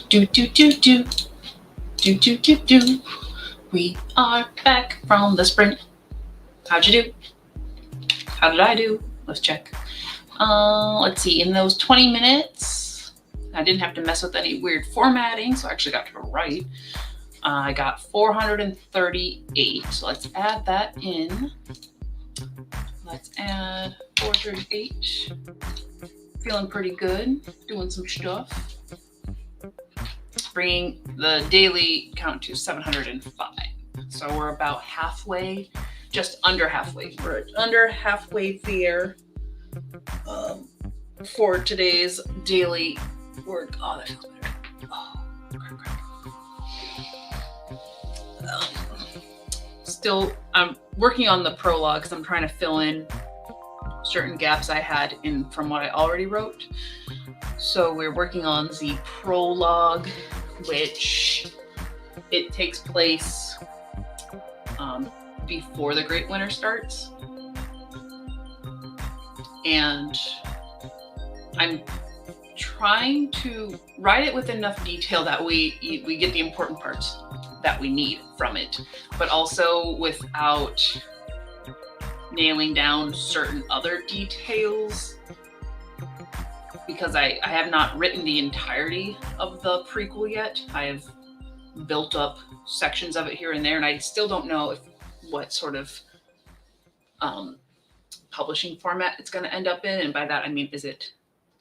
do do do do do do do do. We are back from the sprint. How'd you do? How did I do? Let's check. Let's see. In those 20 minutes, I didn't have to mess with any weird formatting, so I actually got to the right. I got 438. So let's add that in. Let's add 438. Feeling pretty good. Doing some stuff. Bringing the daily count to 705. So we're about halfway, just under halfway. We're under halfway there for today's daily work. Oh, that feels better. Oh, crap. Still, I'm working on the prologue because I'm trying to fill in certain gaps I had in from what I already wrote. So we're working on the prologue, which it takes place before the Great Winter starts. And I'm trying to write it with enough detail that we get the important parts that we need from it, but also without nailing down certain other details, because I have not written the entirety of the prequel yet. I have built up sections of it here and there, and I still don't know what sort of publishing format it's going to end up in. And by that I mean, is it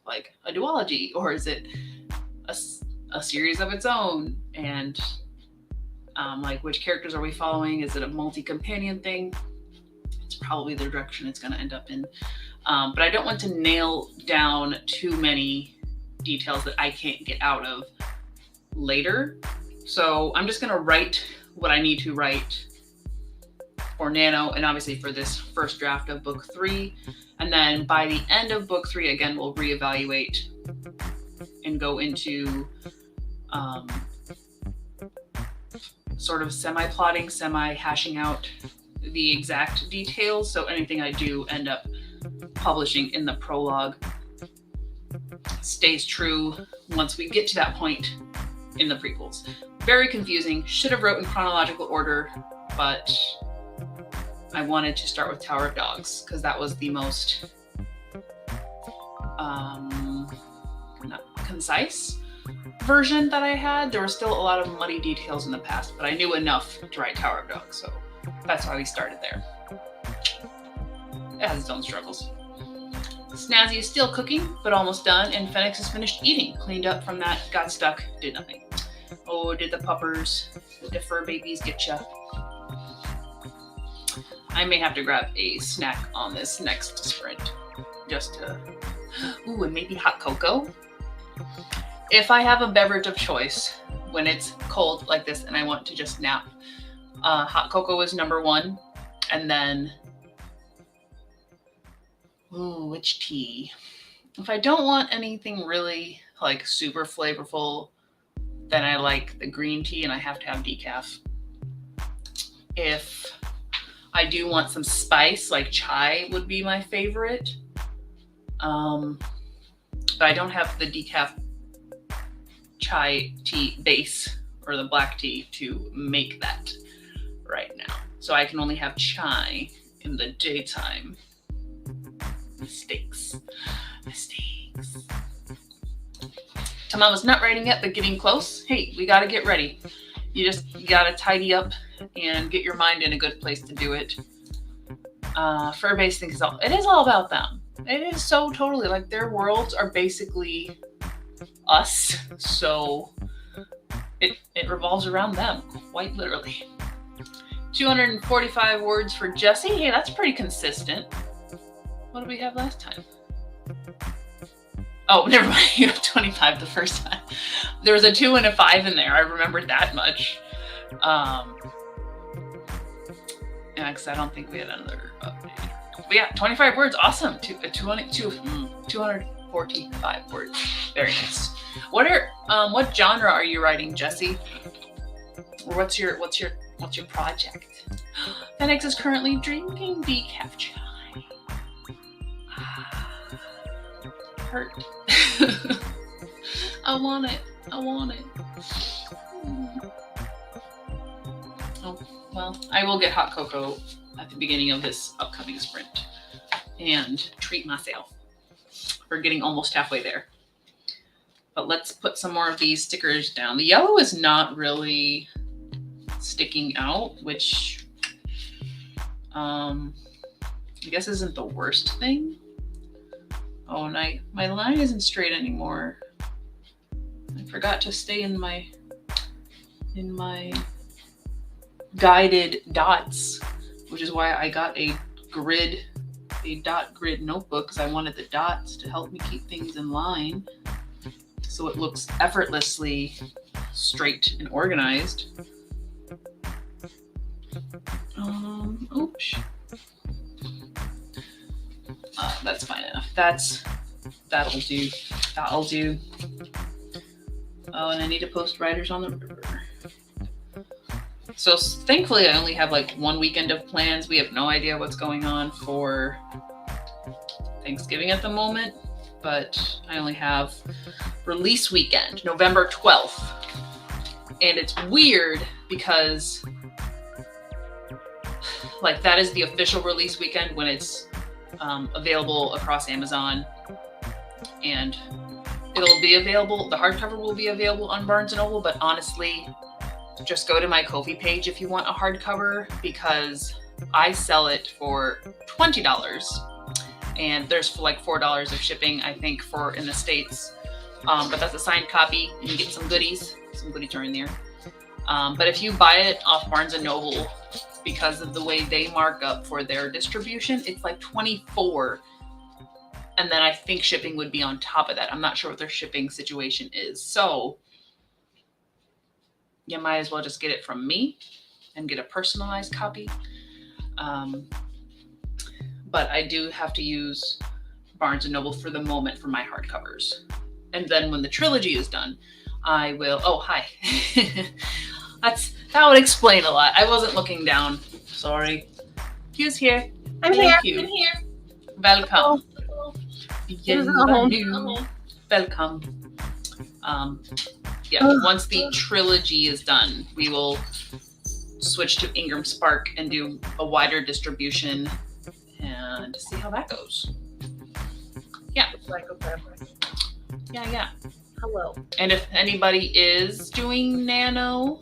like a duology, or is it a series of its own? And like, which characters are we following? Is it a multi-companion thing? It's probably the direction it's going to end up in. But I don't want to nail down too many details that I can't get out of later. So I'm just going to write what I need to write for Nano, and obviously for this first draft of book 3. And then by the end of book 3, again, we'll reevaluate and go into sort of semi-plotting, semi-hashing out the exact details. So anything I do end up publishing in the prologue stays true once we get to that point in the prequels. Very confusing. Should have wrote in chronological order, but I wanted to start with Tower of Dogs because that was the most not concise version that I had. There were still a lot of muddy details in the past, but I knew enough to write Tower of Dogs, so that's why we started there. It has its own struggles. Snazzy is still cooking, but almost done, and Phoenix is finished eating, cleaned up from that, got stuck, did nothing. Oh, did the puppers, the fur babies get ya? I may have to grab a snack on this next sprint, just to, ooh, and maybe hot cocoa. If I have a beverage of choice when it's cold like this and I want to just nap, hot cocoa is number 1, and then, ooh, which tea? If I don't want anything really like super flavorful, then I like the green tea and I have to have decaf. If I do want some spice, like chai would be my favorite. But I don't have the decaf chai tea base or the black tea to make that right now. So I can only have chai in the daytime. Mistakes. Tamama's not writing yet, but getting close. Hey, we gotta get ready. You gotta tidy up and get your mind in a good place to do it. Fur-based thinks it is all about them. It is so totally, like, their worlds are basically us, so it revolves around them, quite literally. 245 words for Jesse. Hey, that's pretty consistent. What did we have last time? Oh, never mind. You have 25 the first time. There was a 2 and a 5 in there. I remembered that much. Yeah, because I don't think we had another update. But yeah, 25 words. Awesome. 245 words. Very nice. What genre are you writing, Jesse? Or what's your project? Phoenix is currently drinking decaf chai. Hurt. I want it. Oh, well, I will get hot cocoa at the beginning of this upcoming sprint and treat myself for getting almost halfway there. But let's put some more of these stickers down. The yellow is not really sticking out, which I guess isn't the worst thing. Oh, and my line isn't straight anymore. I forgot to stay in my guided dots, which is why I got a dot grid notebook, because I wanted the dots to help me keep things in line so it looks effortlessly straight and organized. Oops. That's fine enough. That'll do. That'll do. Oh, and I need to post Riders on the River. So thankfully, I only have like 1 weekend of plans. We have no idea what's going on for Thanksgiving at the moment, but I only have release weekend, November 12th. And it's weird because like that is the official release weekend when it's available across Amazon, and it'll be available. The hardcover will be available on Barnes & Noble, but honestly, just go to my Ko-fi page if you want a hardcover, because I sell it for $20, and there's like $4 of shipping, I think, for in the States. But that's a signed copy. You can get some goodies. Some goodies are in there. But if you buy it off Barnes & Noble, because of the way they mark up for their distribution, it's like $24. And then I think shipping would be on top of that. I'm not sure what their shipping situation is. So you might as well just get it from me and get a personalized copy. But I do have to use Barnes & Noble for the moment for my hardcovers. And then when the trilogy is done, I will, oh, hi. That would explain a lot. I wasn't looking down. Sorry. Q's here. I'm Thank here. you. I'm here. Welcome. Welcome. Welcome. Yeah, once the trilogy is done, we will switch to Ingram Spark and do a wider distribution and see how that goes. Yeah. Yeah. Hello. And if anybody is doing nano,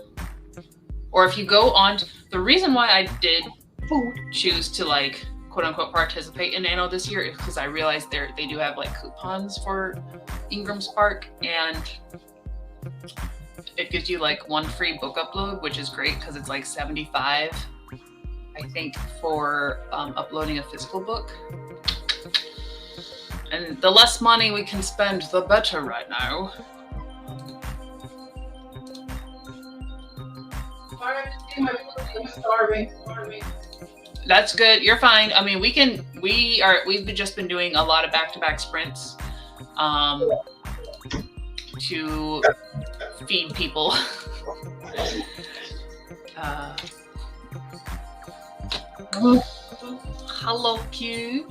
or if you go on, the reason why I did choose to like quote unquote participate in nano this year is because I realized they do have like coupons for Ingram Spark, and it gives you like 1 free book upload, which is great because it's like $75, I think, for uploading a physical book. And the less money we can spend, the better right now. I'm starving. That's good. You're fine. I mean, we've just been doing a lot of back-to-back sprints to feed people. Hello, Q.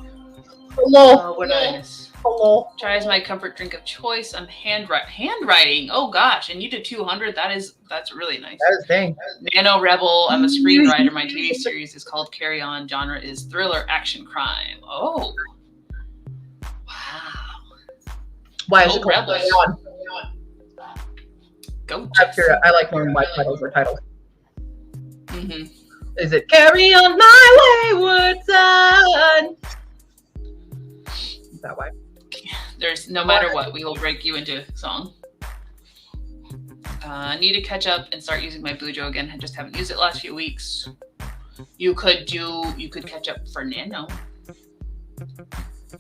Hello. What nice. Hello. Chai is my comfort drink of choice. I'm handwriting. Oh gosh, and you did 200. That's really nice. That is dang. NANOWRIMO. I'm a screenwriter. My TV series is called Carry On. Genre is thriller, action, crime. Oh, wow. Why is it called Rebels. Carry On? Go. I like when white titles are titles. Mm-hmm. Is it Carry On My Wayward Son? Is that why? There's no matter what, we will break you into song. I need to catch up and start using my Bujo again. I just haven't used it last few weeks. You could catch up for Nano.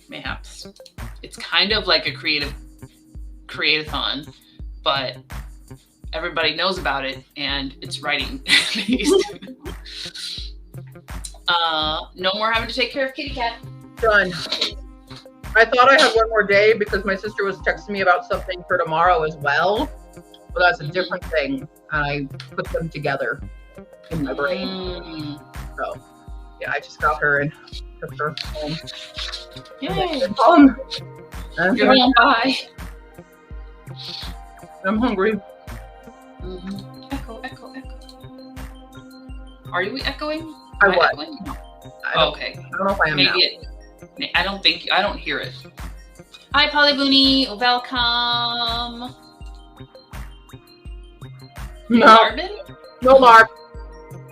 Mayhaps. It's kind of like a create-a-thon, but everybody knows about it and it's writing based. No more having to take care of Kitty Cat. Done. I thought I had one more day because my sister was texting me about something for tomorrow as well. But that's a different thing. I put them together in my brain. So, yeah, I just got her and took her home. Yay. Home. You're home. Bye. I'm hungry. Mm-hmm. Echo. Are you echoing? I was. Echoing? No. Okay. I don't know if I am now. I don't hear it. Hi, Polly Booney. Welcome. No. Marvin? No larb.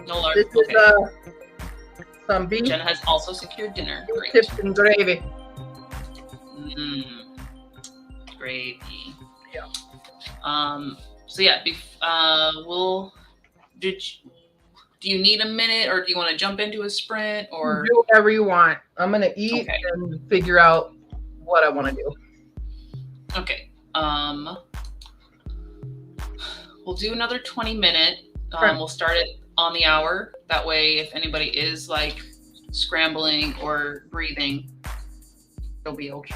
No larb. This Okay. is some beef, Jenna has also secured dinner. Great. chips, and gravy. Gravy. Yeah. So yeah, do you need a minute, or do you want to jump into a sprint, or Do whatever you want. I'm gonna eat and figure out what I want to do. okay. We'll do another 20-minute. Okay. We'll start it on the hour. That way, if anybody is like scrambling or breathing, You'll be okay.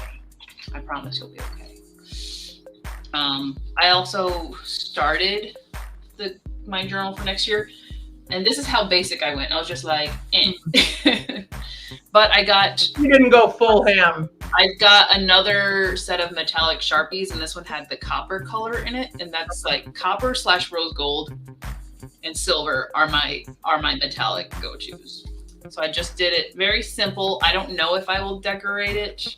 I promise you'll be okay. I also started my journal for next year, and this is how basic I went. I was just like, eh. But you didn't go full ham. I got another set of metallic Sharpies, and this one had the copper color in it, and that's like copper / rose gold and silver are my metallic go-tos. So I just did it very simple. I don't know if I will decorate it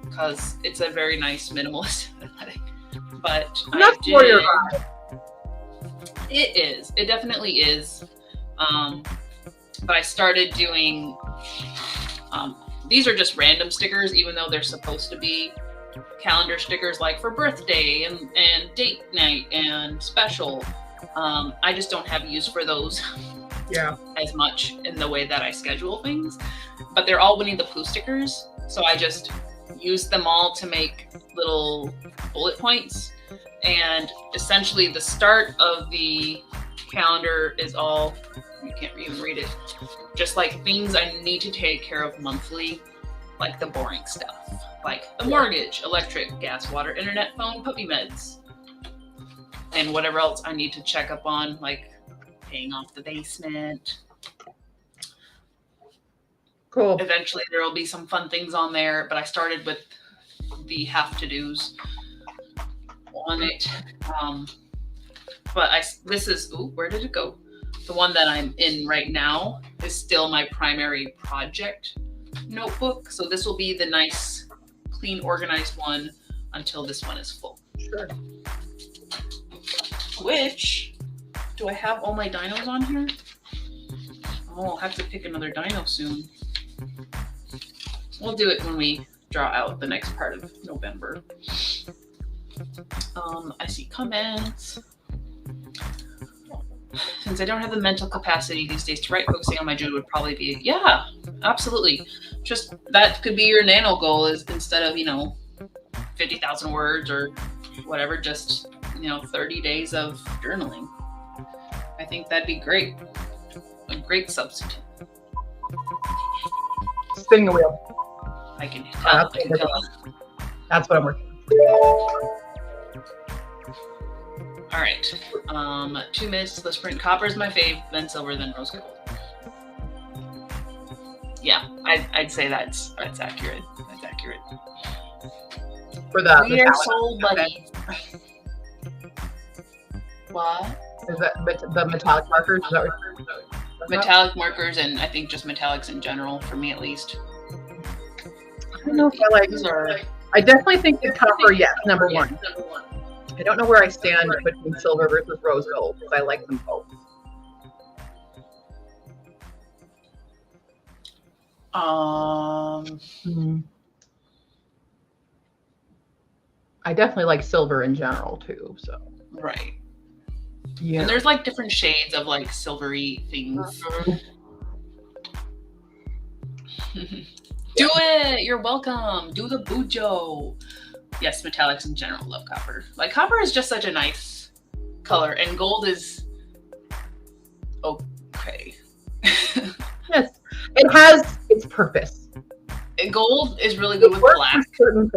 because it's a very nice minimalist aesthetic, but that's for your eye. It is. It definitely is. But I started doing. These are just random stickers, even though they're supposed to be calendar stickers, like for birthday and date night and special. I just don't have use for those as much in the way that I schedule things. But they're all Winnie the Pooh stickers, so I just use them all to make little bullet points. And essentially the start of the calendar is all, you can't even read it, just like things I need to take care of monthly, like the boring stuff, like the mortgage, electric, gas, water, internet, phone, puppy meds, and whatever else I need to check up on, like paying off the basement. Cool. Eventually there will be some fun things on there, but I started with the have-to-dos on it. But this is, where did it go? The one that I'm in right now is still my primary project notebook. So this will be the nice, clean, organized one until this one is full. Sure. Which, do I have all my dinos on here? Oh, I'll have to pick another dino soon. We'll do it when we draw out the next part of November. I see comments. Since I don't have the mental capacity these days to write, focusing on my journal would probably be, yeah, absolutely. Just that could be your nano goal, is instead of, 50,000 words or whatever, just, 30 days of journaling. I think that'd be great. A great substitute. Spinning the wheel. I can tell. That's what I'm working on. All right. 2 minutes to the sprint. Copper is my fave, then silver, then rose gold. Yeah, I'd say that's accurate. That's accurate. For the we are soul buddies. What? Is that the metallic markers? Is that what metallic markers, and I think just metallics in general, for me at least. I don't know if I like these. I definitely think the copper, yes, number one. I don't know where I stand between silver versus rose gold, because I like them both. I definitely like silver in general too. So right. Yeah. And there's like different shades of like silvery things. Do it! You're welcome. Do the bujo. Yes, metallics in general love copper. Like, copper is just such a nice color, and gold is okay. Yes, it has its purpose. And gold is really good with black.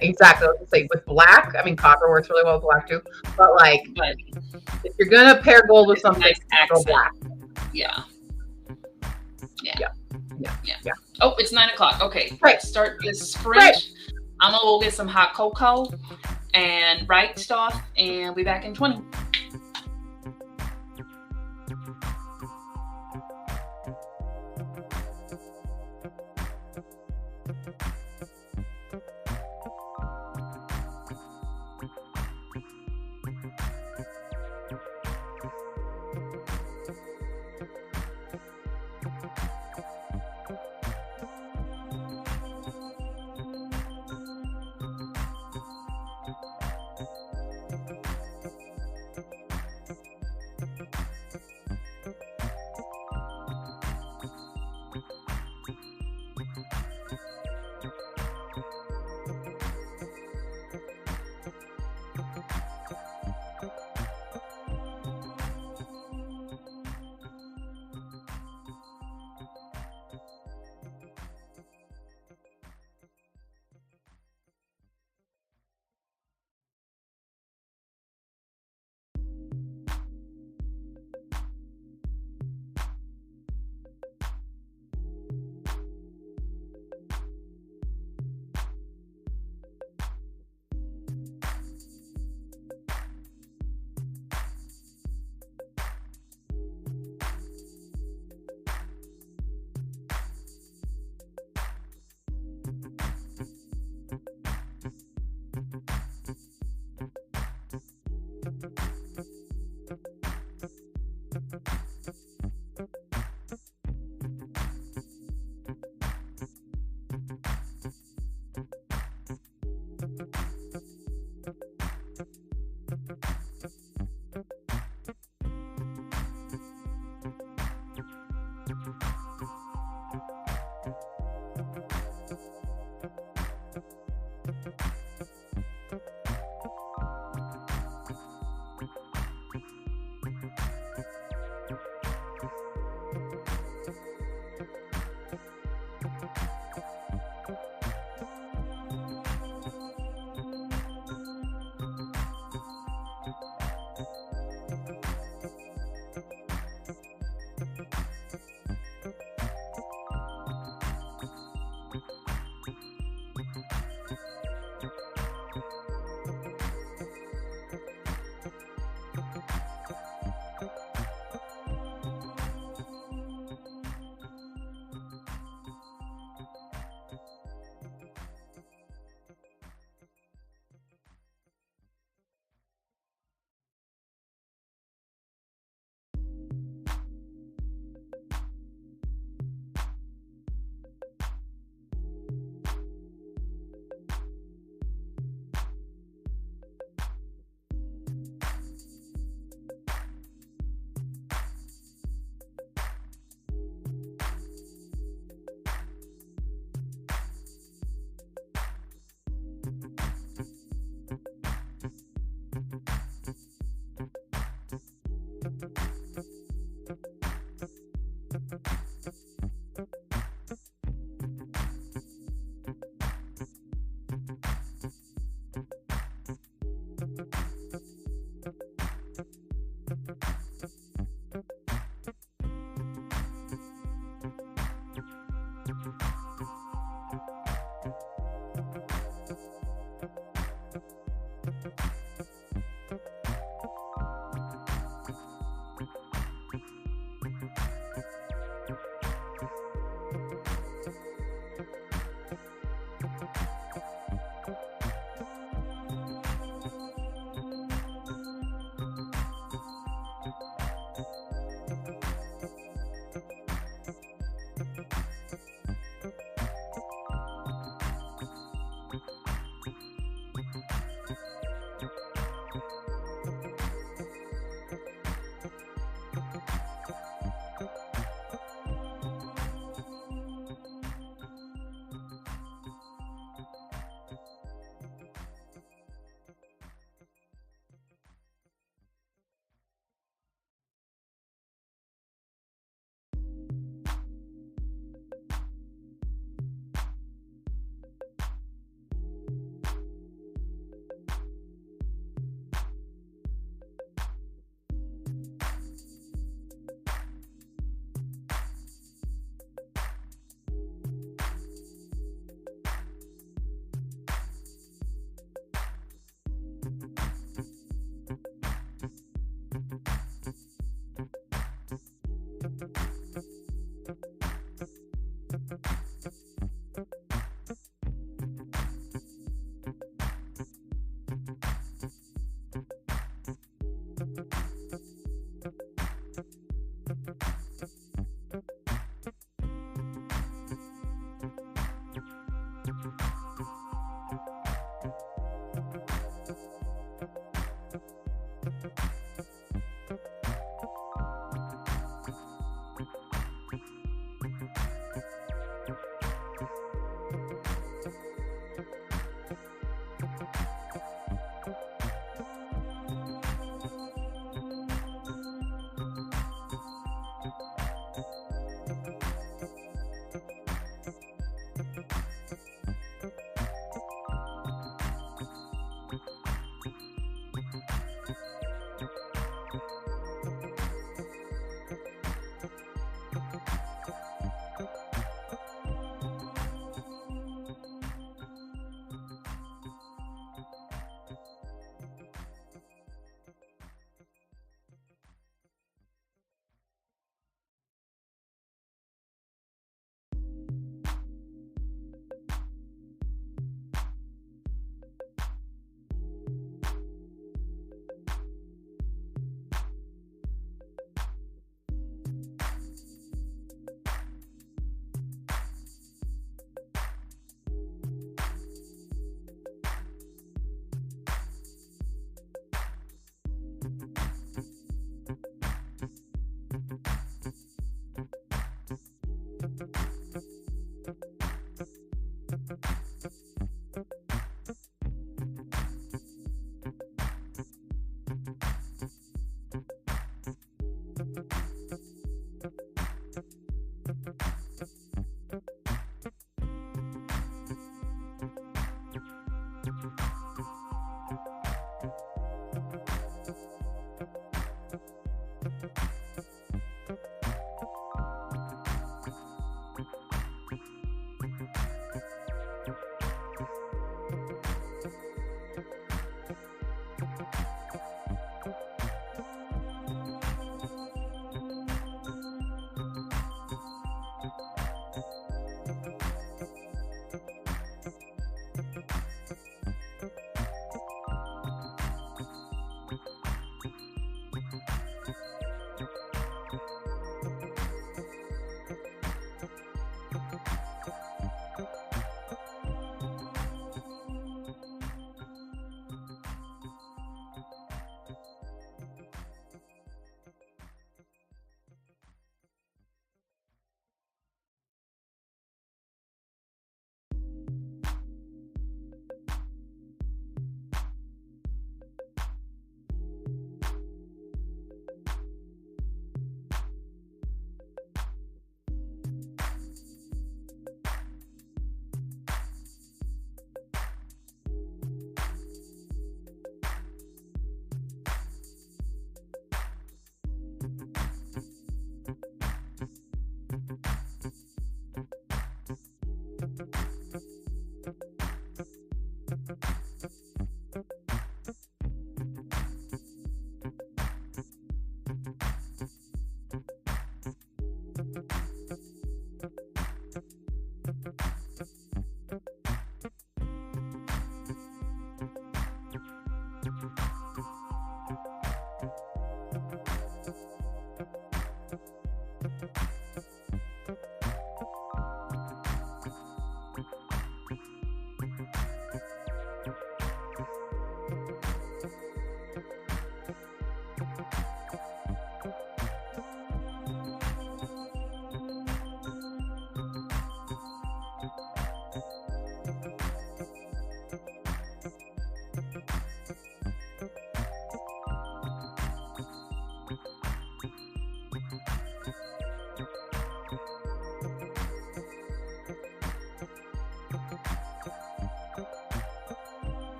Exactly. I was gonna say with black. I mean, copper works really well with black too. But if you're gonna pair gold with something, nice go black. Yeah. Yeah. Oh, it's 9 o'clock. Okay, right. Let's start this sprint. Right. I'm gonna go get some hot cocoa and write stuff, and be back in 20.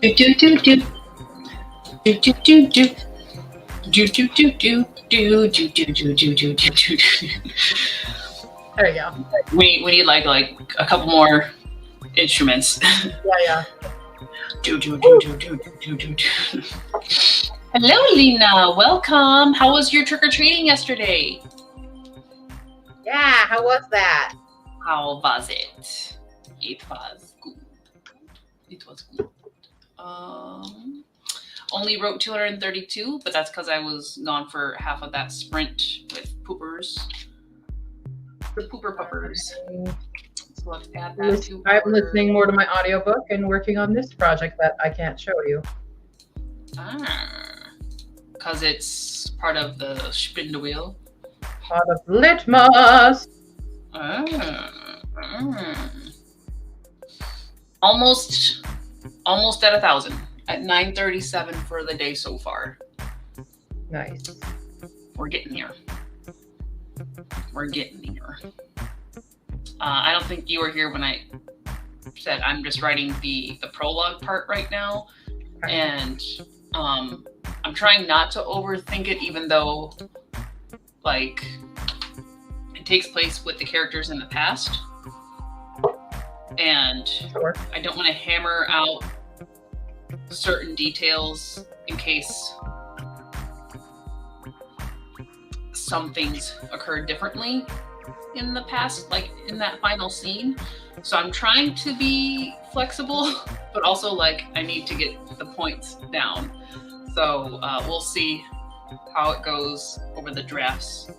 Do do do do do do do do do do do do do do do do do do. There you go. We need like a couple more instruments. Yeah. Do do do do do do do do. Hello, Lena. Welcome. How was your trick or treating yesterday? Yeah, how was that? How was it? It was good. It was good. Only wrote 232, but that's because I was gone for half of that sprint with poopers. The pooper puppers. So let's add that to I'm listening more to my audiobook and working on this project that I can't show you. Because it's part of the spin the wheel. Part of Litmus. Almost at 1,000. At 937 for the day so far. Nice. We're getting here. I don't think you were here when I said I'm just writing the prologue part right now. Okay. And I'm trying not to overthink it, even though like it takes place with the characters in the past. And Sure. I don't want to hammer out certain details in case some things occurred differently in the past, like in that final scene. So I'm trying to be flexible, but also like I need to get the points down. So we'll see how it goes over the drafts.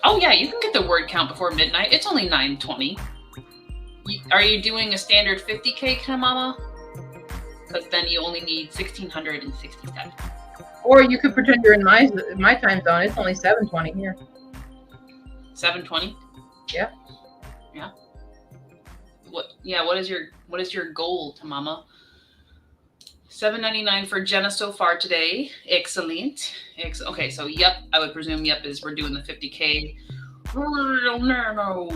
Oh yeah, you can get the word count before midnight. It's only 9:20. Are you doing a standard 50K, Kamama? Because then you only need 1,667. Or you could pretend you're in my time zone. It's only 7:20 here. 7:20. Yeah. Yeah. What? Yeah. What is your goal, Tamama? 7.99 for Jenna so far today. Excellent. Okay, so yep, I would presume yep is we're doing the 50K. No.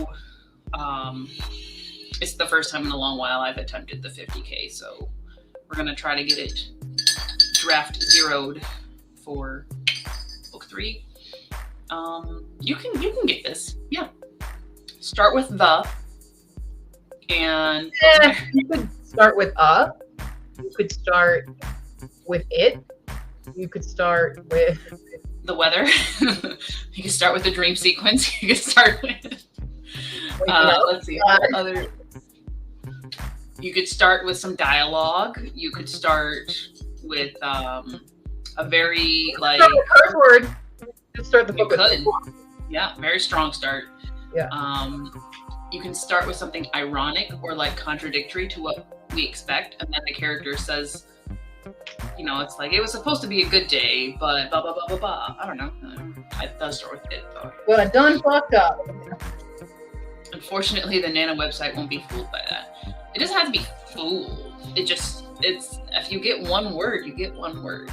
It's the first time in a long while I've attempted the 50K, so we're gonna try to get it draft zeroed for book 3. You can get this. Yeah. Start with the and you could start with you could start with it. You could start with the weather. You can start with the dream sequence. You can start with let's see other. You could start with some dialogue. You could start with a very like curse word. Just start the book. Yeah, very strong start. Yeah. You can start with something ironic or like contradictory to what we expect, and then the character says, you know, it's like it was supposed to be a good day, but blah blah blah blah blah. I don't know. It does start with it though. Well, I done fucked up. Unfortunately, the Nano website won't be fooled by that. It doesn't have to be fooled. It's if you get one word, you get one word.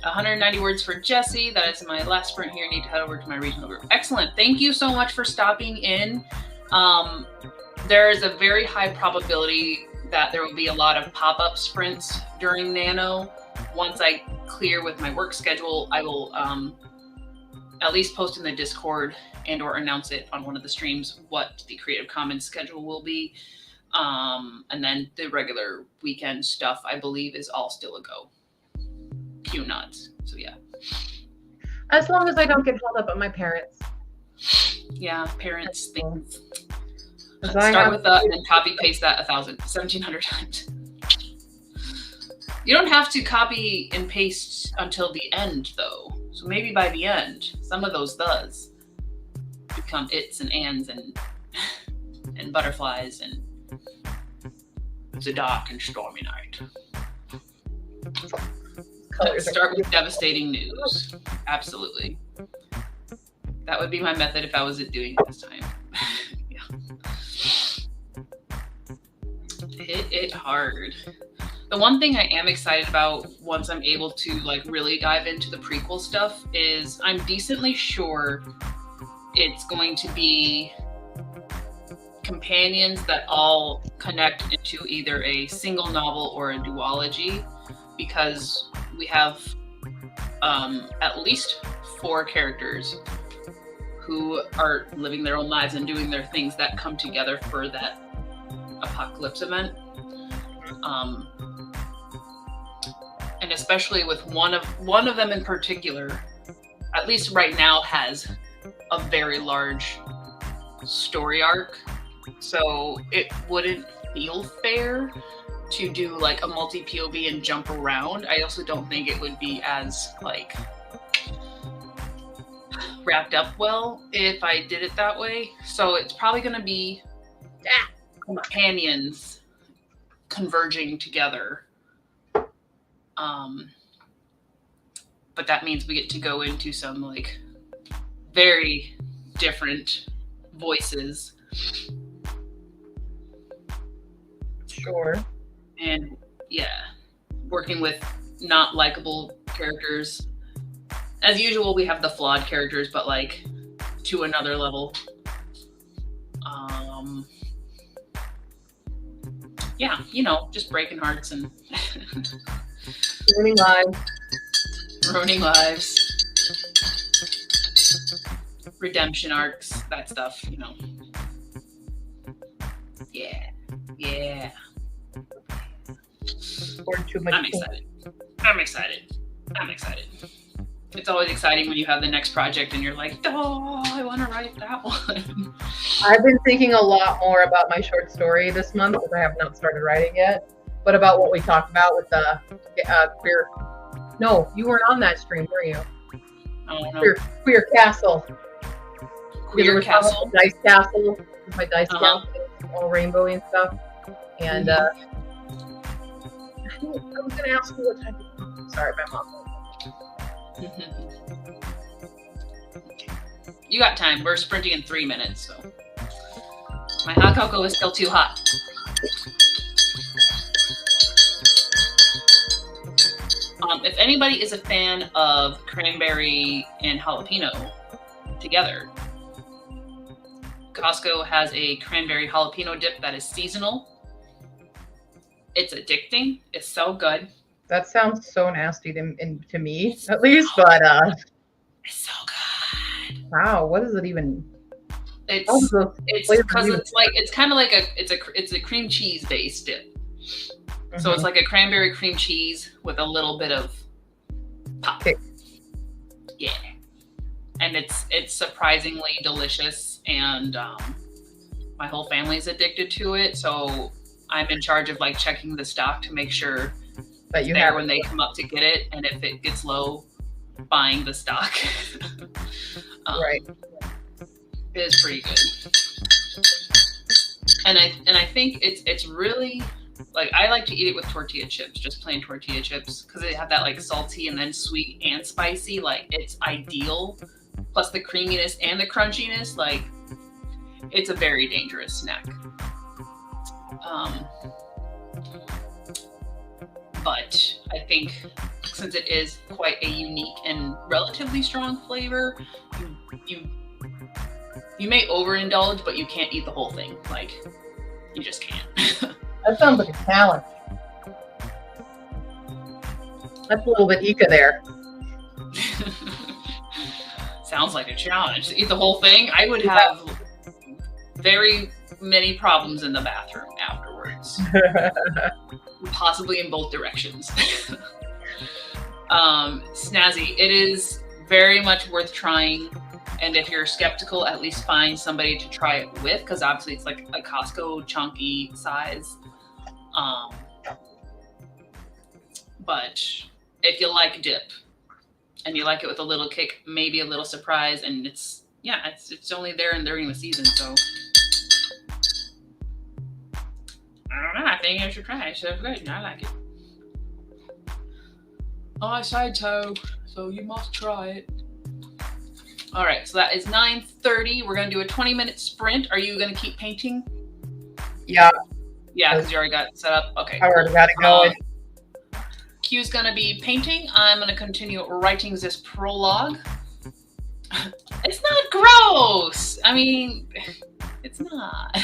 190 words for Jesse. That is my last sprint here. I need to head over to my regional group. Excellent. Thank you so much for stopping in. There is a very high probability that there will be a lot of pop-up sprints during Nano. Once I clear with my work schedule, I will at least post in the Discord and or announce it on one of the streams what the Creative Commons schedule will be. And then the regular weekend stuff, I believe, is all still a go. Q nods. So yeah. As long as I don't get held up at my parents. Yeah, parents things. Start with that and then copy paste that 1,700 times. You don't have to copy and paste until the end though. So maybe by the end, some of those thes become its and ands and butterflies and the dark and stormy night. Start with devastating news. Absolutely. That would be my method if I was doing it this time. Yeah. Hit it hard. The one thing I am excited about once I'm able to like really dive into the prequel stuff is I'm decently sure it's going to be companions that all connect into either a single novel or a duology, because we have at least 4 characters who are living their own lives and doing their things that come together for that apocalypse event. And especially with one of them in particular, at least right now, has a very large story arc. So it wouldn't feel fair to do like a multi-POV and jump around. I also don't think it would be as like wrapped up well if I did it that way. So it's probably going to be companions converging together. But that means we get to go into some like very different voices. Sure. And yeah, working with not likable characters. As usual, we have the flawed characters, but like to another level. Yeah, you know, just breaking hearts and ruining lives. Ruining lives. Redemption arcs, that stuff, you know. Yeah. poured too much. I'm excited. I'm excited. I'm excited. It's always exciting when you have the next project and you're like, oh, I want to write that one. I've been thinking a lot more about my short story this month because I have not started writing yet, but about what we talked about with the queer. No, you weren't on that stream, were you? Oh, no. Queer Castle. Queer Castle. Dice Castle. My dice Uh-huh. castle, all rainbowy and stuff. And I was going to ask you what type of. Sorry, my mom. You got time. We're sprinting in 3 minutes, so my hot cocoa is still too hot. If anybody is a fan of cranberry and jalapeno together, Costco has a cranberry jalapeno dip that is seasonal. It's addicting. It's so good. That sounds so nasty to me, at least. But it's so good. Wow, what is it even? It's because it's kind of like it's a cream cheese based dip. Mm-hmm. So it's like a cranberry cream cheese with a little bit of pop. Okay. Yeah, and it's surprisingly delicious, and my whole family's addicted to it. So I'm in charge of like checking the stock to make sure that you have when they come up to get it, and if it gets low, buying the stock. Right. It is pretty good, and I think it's really like I like to eat it with tortilla chips, just plain tortilla chips, because they have that like salty and then sweet and spicy. Like it's ideal, plus the creaminess and the crunchiness. Like it's a very dangerous snack. But I think since it is quite a unique and relatively strong flavor, you may overindulge, but you can't eat the whole thing. Like, you just can't. That sounds like a challenge. That's a little bit Ika there. Sounds like a challenge. To eat the whole thing, I would have very many problems in the bathroom afterwards. Possibly in both directions. Snazzy, it is very much worth trying. And if you're skeptical, at least find somebody to try it with, because obviously it's like a Costco chunky size. But if you like dip and you like it with a little kick, maybe a little surprise, and it's only there and during the season, so I don't know. I think I should try it. So good. I like it. I say so you must try it. All right, so that is 9:30. We're gonna do a 20-minute sprint. Are you gonna keep painting? Yeah. Yeah, because you already got it set up. Okay. I already got it going. Q's gonna be painting. I'm gonna continue writing this prologue. It's not gross. I mean, it's not.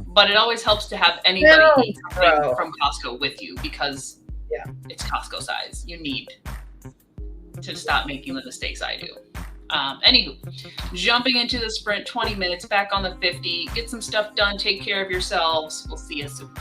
But it always helps to have anybody eat something from Costco with you, because it's Costco size. You need to stop making the mistakes I do. Anywho, jumping into the sprint, 20 minutes, back on the 50. Get some stuff done. Take care of yourselves. We'll see you soon.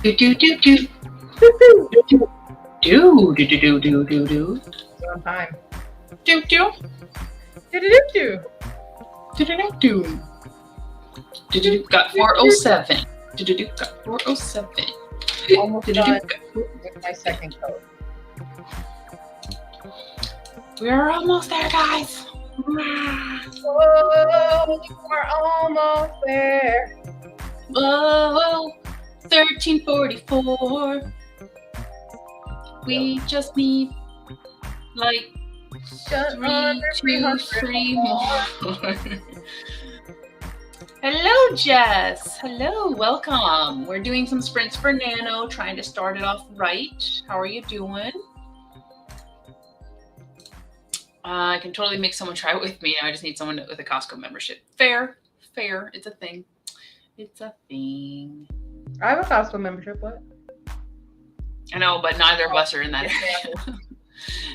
Do do do do Woo-hoo. do do do do do do We're on time. do do Do-do-do-do. do do do do do. Got 407. Do do do. Got 407. Almost done with my second coat. We're almost there, guys. Whoa, we're almost there. Whoa, 1344. We just need like Just under 3 more. Hello, Jess. Hello, welcome. We're doing some sprints for Nano, trying to start it off right. How are you doing? I can totally make someone try it with me. I just need someone with a Costco membership. Fair. It's a thing. It's a thing. I have a Costco membership. What? I know, but neither of us are in that area.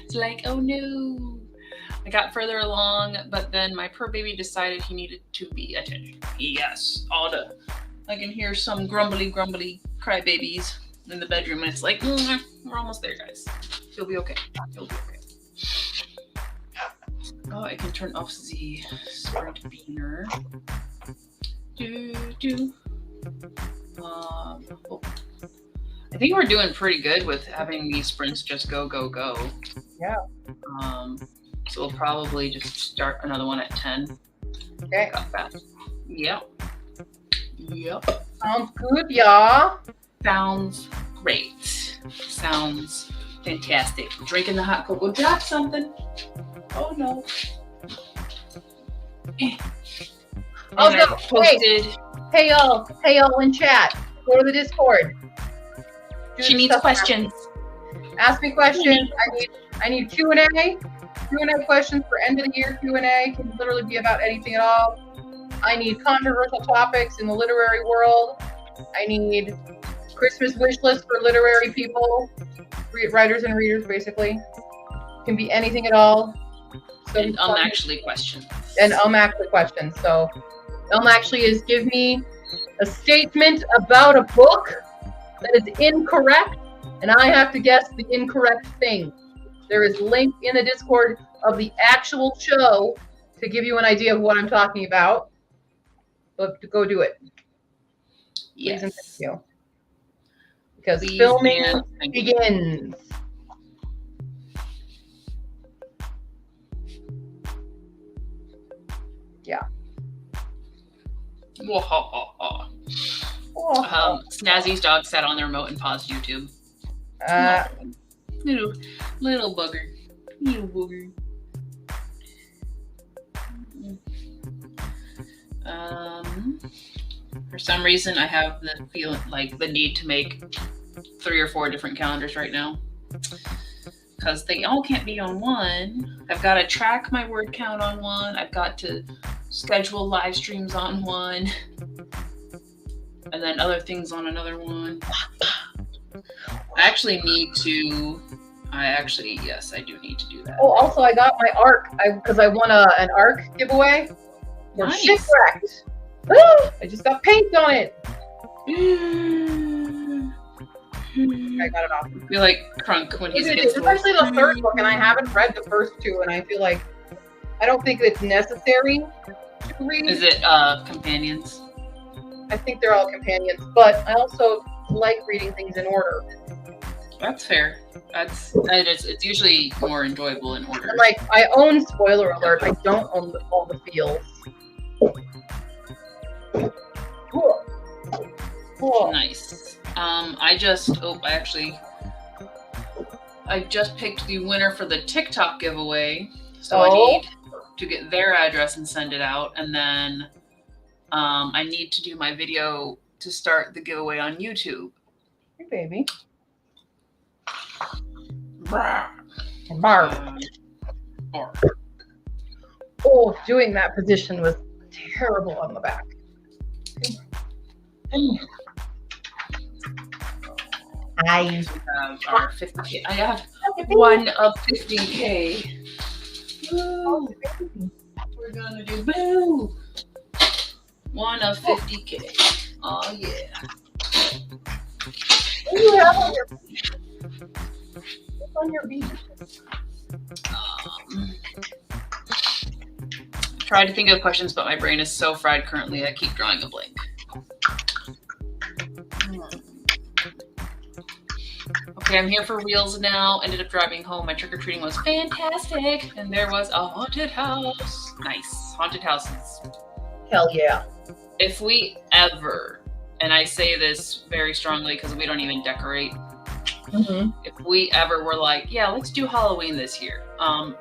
It's like, oh no. I got further along, but then my poor baby decided he needed to be attention. Yes, I can hear some grumbly crybabies in the bedroom, and it's like, we're almost there, guys. You'll be okay. Oh, I can turn off the sprint beaner. Oh. I think we're doing pretty good with having these sprints just go. Yeah. So we'll probably just start another one at 10. Okay. Got that. Yep. Sounds good, y'all. Sounds great. Sounds fantastic. Drinking the hot cocoa. Drop something. Oh no. Oh, no. Posted. Hey y'all in chat. Go to the Discord. She needs questions. Ask me questions. I need Q&A. Q&A questions for end of the year Q&A. Can literally be about anything at all. I need controversial topics in the literary world. I need Christmas wish list for literary people, writers and readers, basically. Can be anything at all. So And actually questions. And actually questions. So actually is give me a statement about a book that is incorrect, and I have to guess the incorrect thing. There is a link in the Discord of the actual show to give you an idea of what I'm talking about. But to go do it. Yes. Please and thank you. Because Please filming and begins. Yeah. Snazzy's dog sat on the remote and paused YouTube. Little bugger. For some reason, I have the feeling, like the need to make 3 or 4 different calendars right now, because they all can't be on one. I've got to track my word count on one. I've got to schedule live streams on one, and then other things on another one. Yes, I do need to do that. Oh, also I got my ARC because I won an ARC giveaway. We're Nice. shipwrecked. Woo! I just got paint on it. I got it off. I feel like Crunk when he's It's especially the third book, and I haven't read the first 2, and I feel like I don't think it's necessary to read. Is it companions? I think they're all companions, but I also like reading things in order. That's fair. It's usually more enjoyable in order. And like, I own, spoiler alert, I don't own all the feels. Cool. Nice. I just picked the winner for the TikTok giveaway. So I need to get their address and send it out. And then I need to do my video to start the giveaway on YouTube. Hey, baby. Bark. Oh, doing that position was terrible on the back. I have our 50K. I have one of 50K. Woo. We're gonna do boo. One of 50K. Oh yeah. What do you have on your beach? Try to think of questions, but my brain is so fried currently. I keep drawing a blank. Okay, I'm here for reals now. Ended up driving home. My trick-or-treating was fantastic. And there was a haunted house. Nice. Haunted houses. Hell yeah. If we ever, and I say this very strongly because we don't even decorate. If we ever were like, yeah, let's do Halloween this year.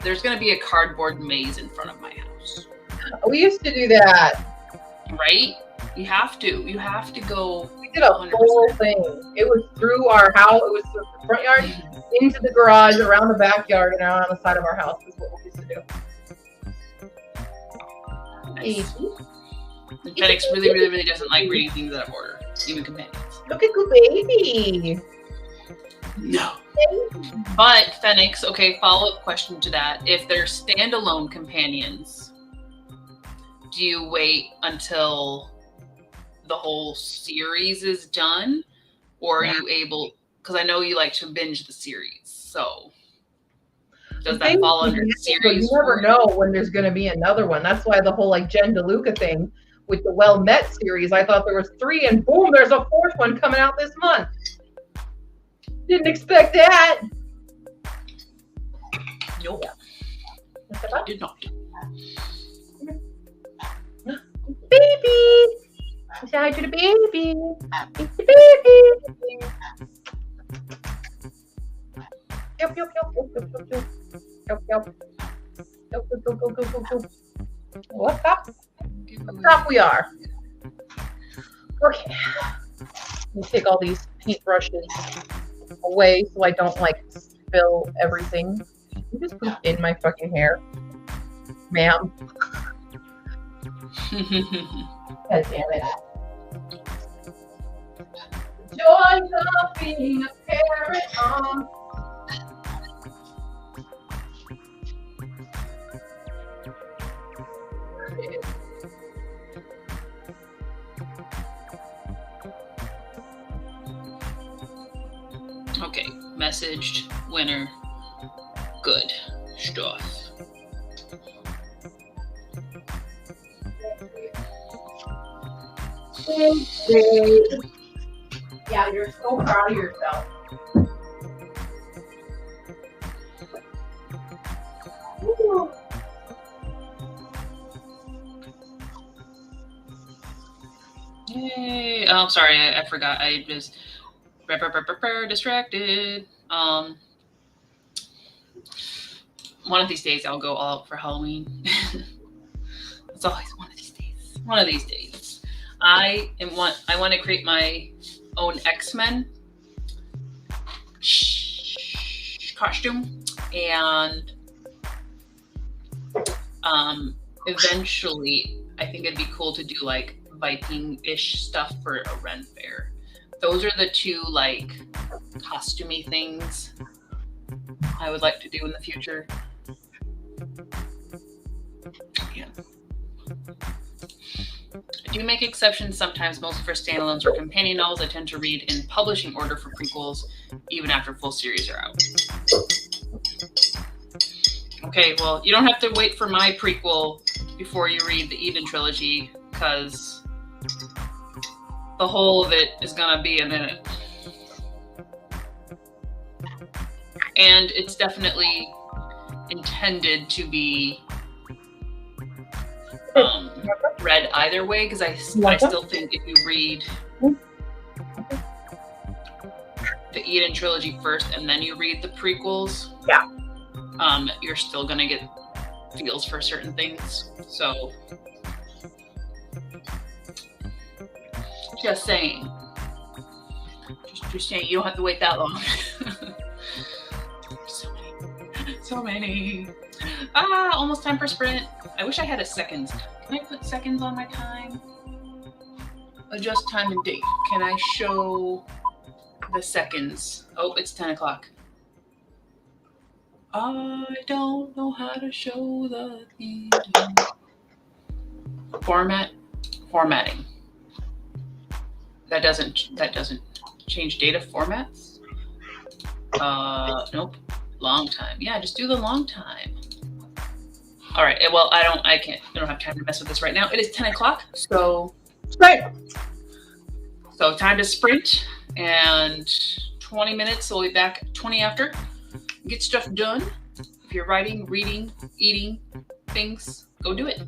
There's going to be a cardboard maze in front of my house. We used to do that. Right? You have to. You have to go. We did a 100%. whole thing. It was through our house. It was through the front yard, into the garage, around the backyard, and around the side of our house is what we used to do. Nice. And Fenix really, really, really doesn't like reading things out of order, even companions. Look at good baby. No. But Fenix, okay, follow-up question to that. If they're standalone companions, do you wait until the whole series is done? Or are you able, because I know you like to binge the series, so does that fall under the series? You never know when there's going to be another one. That's why the whole like Jen DeLuca thing with the Well Met series, I thought there was 3 and boom, there's a 4th one coming out this month. Didn't expect that. Nope. I did not. Baby. Say hi to the baby. It's the baby. Yup, yup, yup, yup, yup, yup, yup. Yup, yup. Yup, yup, yup, yup, yup, yup. What's up? What's up we are. Okay. Let me take all these paintbrushes away so I don't like spill everything. You just put it in my fucking hair. Ma'am. God damn it. Joy of being a parent. Okay, messaged winner. Good stuff. Yeah, you're so proud of yourself. Woo. Yay. Oh, sorry, I forgot. I just distracted. One of these days I'll go all out for Halloween. It's always one of these days. One of these days. I want to create my own X-Men costume, and eventually I think it'd be cool to do like Viking-ish stuff for a Ren fair. Those are the 2 like costumey things I would like to do in the future. Yeah. I do make exceptions sometimes, mostly for standalones or companion novels. I tend to read in publishing order for prequels, even after full series are out. Okay, well, you don't have to wait for my prequel before you read the Eden trilogy, because the whole of it is gonna be a minute. And it's definitely intended to be read either way, because I still think if you read the Eden trilogy first and then you read the prequels, you're still gonna get feels for certain things. So just saying. Just saying, you don't have to wait that long. So many. Almost time for sprint. I wish I had a seconds. Can I put seconds on my time? Adjust time and date. Can I show the seconds? Oh, it's 10 o'clock. I don't know how to show the formatting. That doesn't change data formats. Nope. Long time. Yeah, just do the long time. All right. Well, I don't have time to mess with this right now. It is 10 o'clock. So time to sprint, and 20 minutes. So we'll be back 20 after. Get stuff done. If you're writing, reading, eating things, go do it.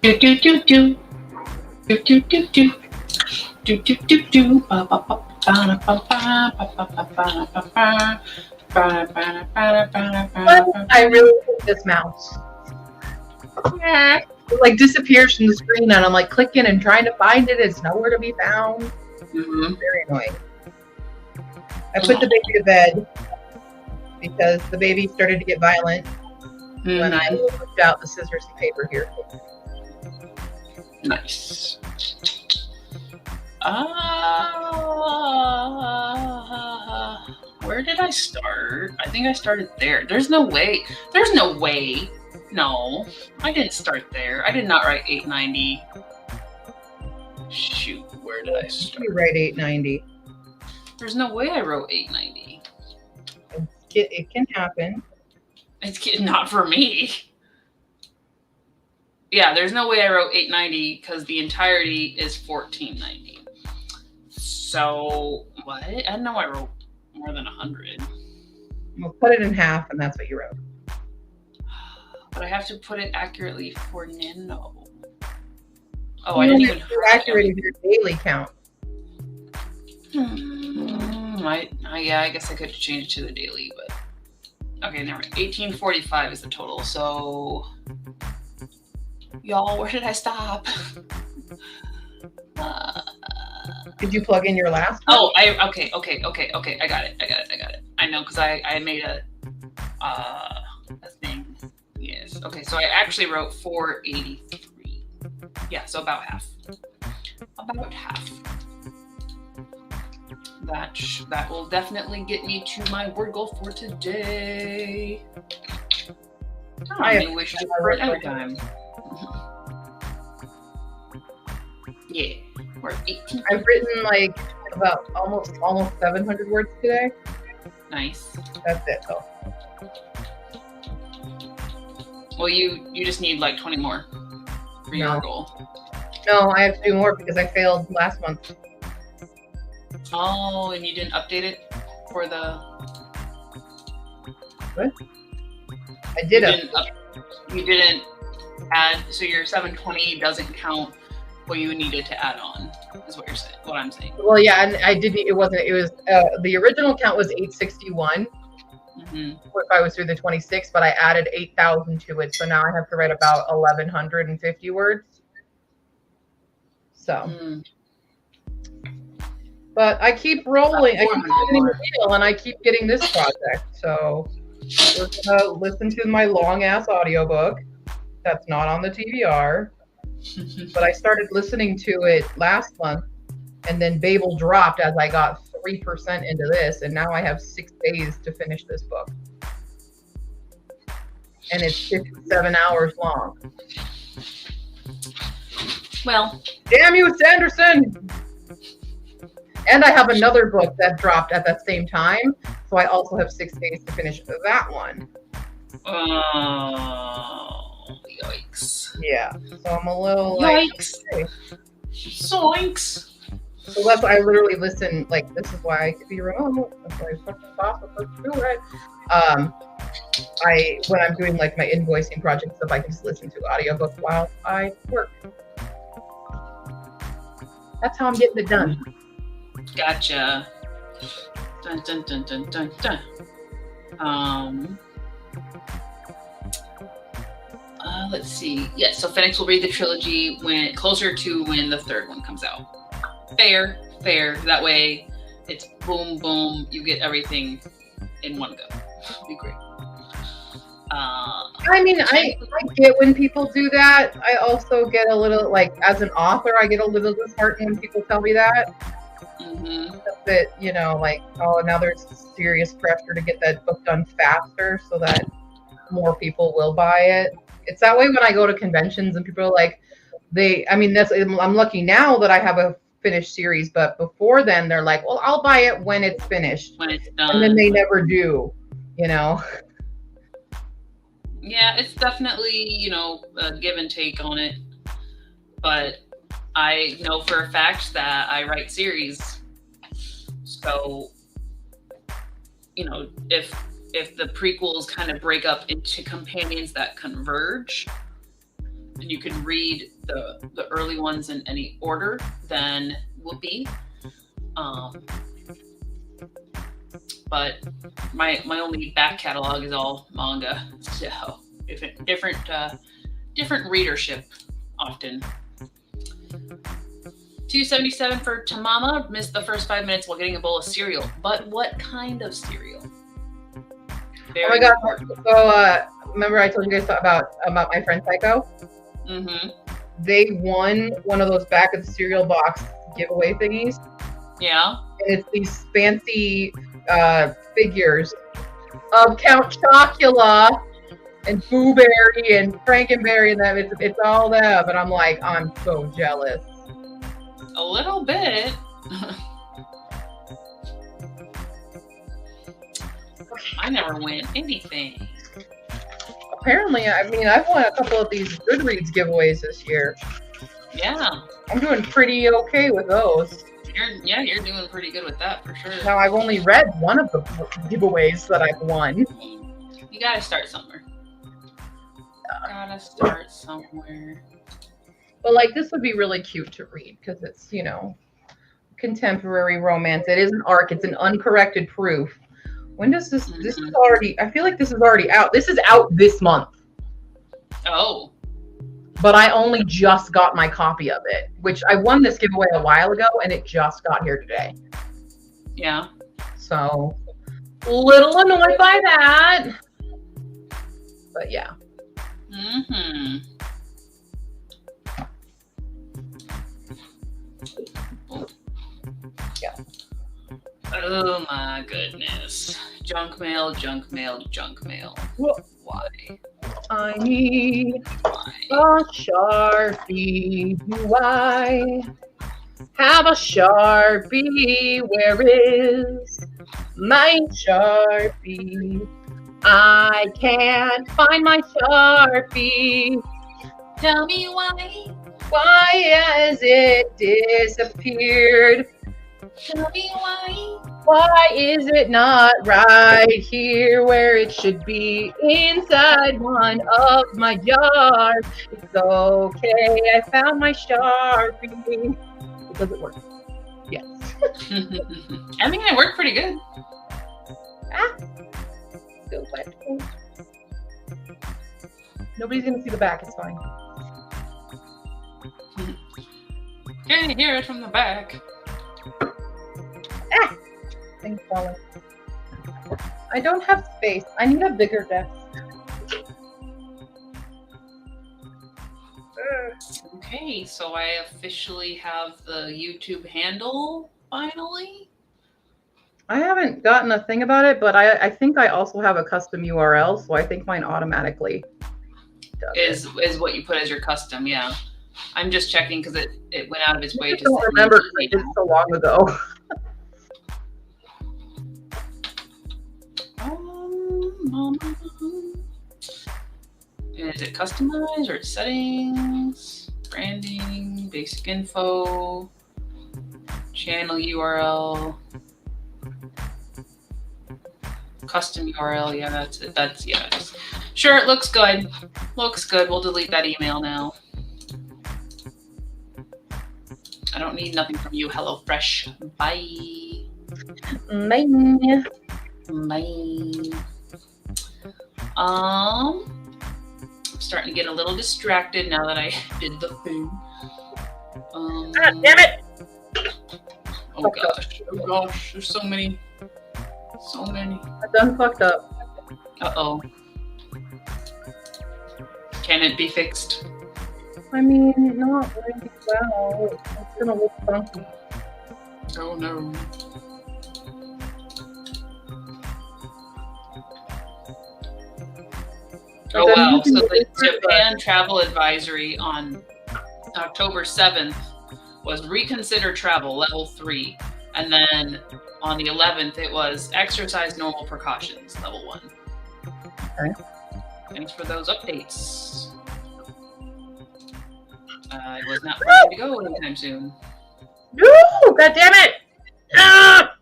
Do do do do do do do do do do do do ba ba ba ba ba ba ba ba ba ba. I really hate this mouse. It like disappears from the screen, and I'm like clicking and trying to find it. It's nowhere to be found. Mm-hmm. Very annoying. I put the baby to bed because the baby started to get violent when I whipped out the scissors and paper here. Nice. Where did I start? I think I started there. There's no way. There's no way. No, I didn't start there. I did not write 890. Shoot, where did I start? You write 890. There's no way I wrote 890. It can happen. It's not for me. Yeah, there's no way I wrote 890 because the entirety is 1490. So, what? I didn't know I wrote more than 100. We'll put it in half, and that's what you wrote. But I have to put it accurately for Nano. Oh, You I didn't don't even. have to accurate with your daily count. Yeah, I guess I could change it to the daily, but okay, never mind. 1845 is the total. So, y'all, where did I stop? Did you plug in your last one? Oh, okay. I got it. I know because I made a thing. Yes. Okay, so I actually wrote 483. Yeah, so about half. About half. That will definitely get me to my word goal for today. Maybe we should for another time. Yeah, we're 18. I've written like about almost 700 words today. Nice. That's it though. Well, you just need like 20 more for your goal. No, I have to do more because I failed last month. Oh, and you didn't update it for the. What? I did it. You didn't add, so your 720 doesn't count what you needed to add on. Is what you're saying? What I'm saying. Well, yeah, and I didn't. It wasn't. It was the original count was 861. If I was through the 26, but I added 8,000 to it, so now I have to write about 1,150 words. So. But I keep rolling. I keep getting the deal, and I keep getting this project. So we're gonna listen to my long ass audiobook. That's not on the TBR. But I started listening to it last month, and then Babel dropped as I got 3% into this, and now I have 6 days to finish this book. and it's 57 hours long. Well, damn you, Sanderson! And I have another book that dropped at that same time, so I also have 6 days to finish that one. Oh, yikes. Yeah, so I'm a little Yikes. Okay. Zoinks. So that's why I literally listen, like, this is why I could be remote. That's why it's fucking possible to do it. When I'm doing like my invoicing project stuff, I can just listen to audiobooks while I work. That's how I'm getting it done. Gotcha. Dun dun dun dun dun dun. Let's see. Yes, so Phoenix will read the trilogy when closer to when the third one comes out. Fair. That way, it's boom, boom. You get everything in one go. It'd be great. I mean, I get when people do that. I also get a little, like, as an author, I get a little disheartened when people tell me that. Mm-hmm. That, you know, like, oh, now there's serious pressure to get that book done faster so that more people will buy it. It's that way when I go to conventions and people are like, I'm lucky now that I have a finished series, but before then they're like, well, I'll buy it when it's finished. When it's done. And then they never do, you know? Yeah, it's definitely, a give and take on it. But I know for a fact that I write series. So, if the prequels kind of break up into companions that converge, and you can read the early ones in any order, then whoopee. But my only back catalog is all manga, so different readership often. 277 for Tamama. Missed the first 5 minutes while getting a bowl of cereal. But what kind of cereal? Oh my god! So remember I told you guys about my friend Psycho? Mm-hmm. They won one of those back of the cereal box giveaway thingies. Yeah. And it's these fancy figures of Count Chocula and Boo Berry and Frankenberry, and them. It's all them, and I'm like, I'm so jealous. A little bit. I never win anything. Apparently, I mean, I've won a couple of these Goodreads giveaways this year. Yeah. I'm doing pretty okay with those. You're doing pretty good with that for sure. Now, I've only read one of the giveaways that I've won. You gotta start somewhere. But like, this would be really cute to read because it's, contemporary romance. It is an arc. It's an uncorrected proof. When does this? Mm-hmm. This is already. I feel like this is already out. This is out this month. Oh. But I only just got my copy of it, which I won this giveaway a while ago, and it just got here today. Yeah. So, a little annoyed by that. But yeah. Mm-hmm. Yeah. Oh my goodness. Junk mail. What? Why? I need a Sharpie. Do I have a Sharpie? Where is my Sharpie? I can't find my Sharpie. Tell me why. Why has it disappeared? Tell me why. Why is it not right here where it should be inside one of my jars? It's okay, I found my Sharpie. Does it work? Yes. I mean, it worked pretty good. Still wet. Nobody's gonna see the back, it's fine. Can't hear it from the back. Things falling. I don't have space. I need a bigger desk. Okay, so I officially have the YouTube handle finally. I haven't gotten a thing about it, but I think I also have a custom URL, so I think mine automatically does is what you put as your custom. Yeah, I'm just checking because it went out of its way I to don't send remember me because I an did it so long ago. Is it customize or settings, branding, basic info, channel URL, custom URL? Yeah, that's it. That's yeah. Sure, it looks good. Looks good. We'll delete that email now. I don't need nothing from you, HelloFresh. Bye. Bye. Bye. I'm starting to get a little distracted now that I did the thing. God damn it! Oh gosh. Oh gosh. There's so many. So many. I done fucked up. Uh-oh. Can it be fixed? I mean, not really well. It's gonna look funky. Oh no. Oh wow, so the Japan travel advisory on October 7th was reconsider travel level 3. And then on the 11th, it was exercise normal precautions level 1. Okay. Thanks for those updates. I was not planning to go anytime soon. No! God damn it! Ah!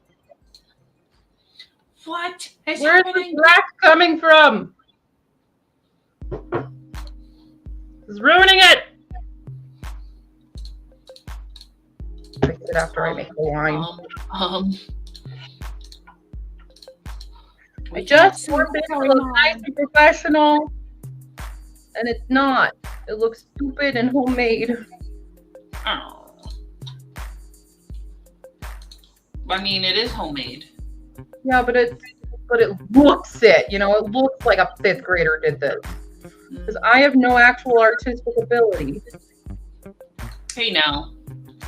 What is Where's happening? the black coming from? It's ruining it! Fix it after I make the line. I just want it to look nice and professional, and it's not. It looks stupid and homemade. Oh. I mean, it is homemade. Yeah, but it looks it. You know, it looks like a 5th grader did this. Because I have no actual artistic ability. Hey now,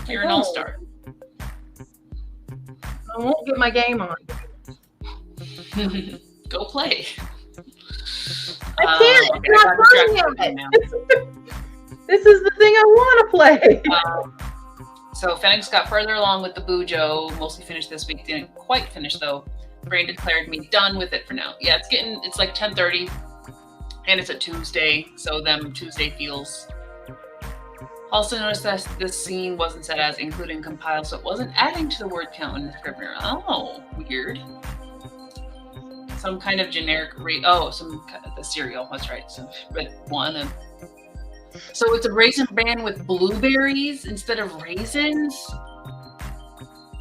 you're an all-star. I won't get my game on. Go play. I can't. It's not playing it. This is the thing I want to play. So Phoenix got further along with the Bujo, mostly finished this week. Didn't quite finish though. Brain declared me done with it for now. Yeah, it's like 10:30, and it's a Tuesday, so them Tuesday feels. Also noticed that this scene wasn't set as including compile, so it wasn't adding to the word count in the Scrivener. Oh, weird. Some kind of generic the cereal. That's right. So read one. So it's a raisin bran with blueberries instead of raisins.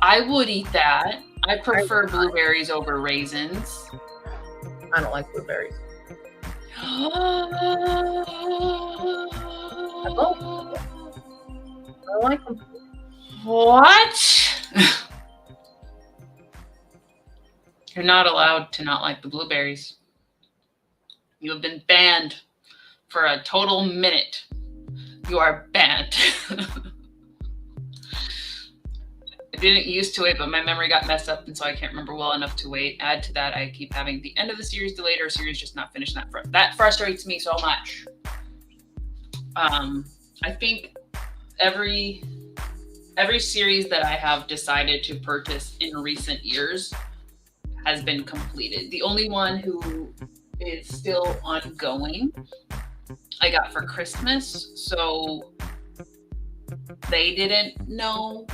I would eat that. I prefer blueberries over raisins. I don't like blueberries. I like them. What? You're not allowed to not like the blueberries. You have been banned for a total minute. You are banned. I didn't used to it, but my memory got messed up, and so I can't remember well enough to wait. Add to that, I keep having the end of the series delayed or series just not finished. That frustrates me so much. I think every series that I have decided to purchase in recent years has been completed. The only one who is still ongoing I got for Christmas, so they didn't know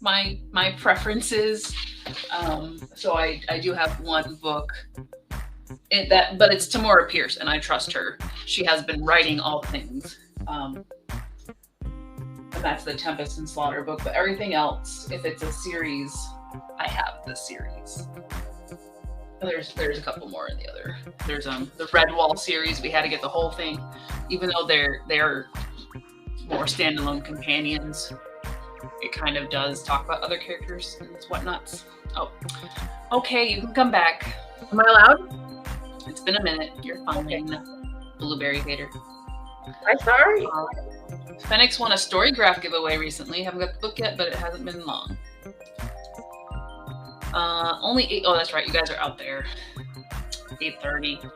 my preferences. So I do have one book but it's Tamora Pierce, and I trust her. She has been writing all the things. And that's the Tempest and Slaughter book. But everything else, if it's a series, I have the series. There's a couple more in the other. There's the Redwall series. We had to get the whole thing, even though they're more standalone companions. It kind of does talk about other characters and whatnots. Oh, okay, you can come back. Am I allowed? It's been a minute. You're fine. Okay. Blueberry hater. I'm sorry. Phoenix won a Storygraph giveaway recently. Haven't got the book yet, but it hasn't been long. Only 8. Oh, that's right. You guys are out there. 8:30.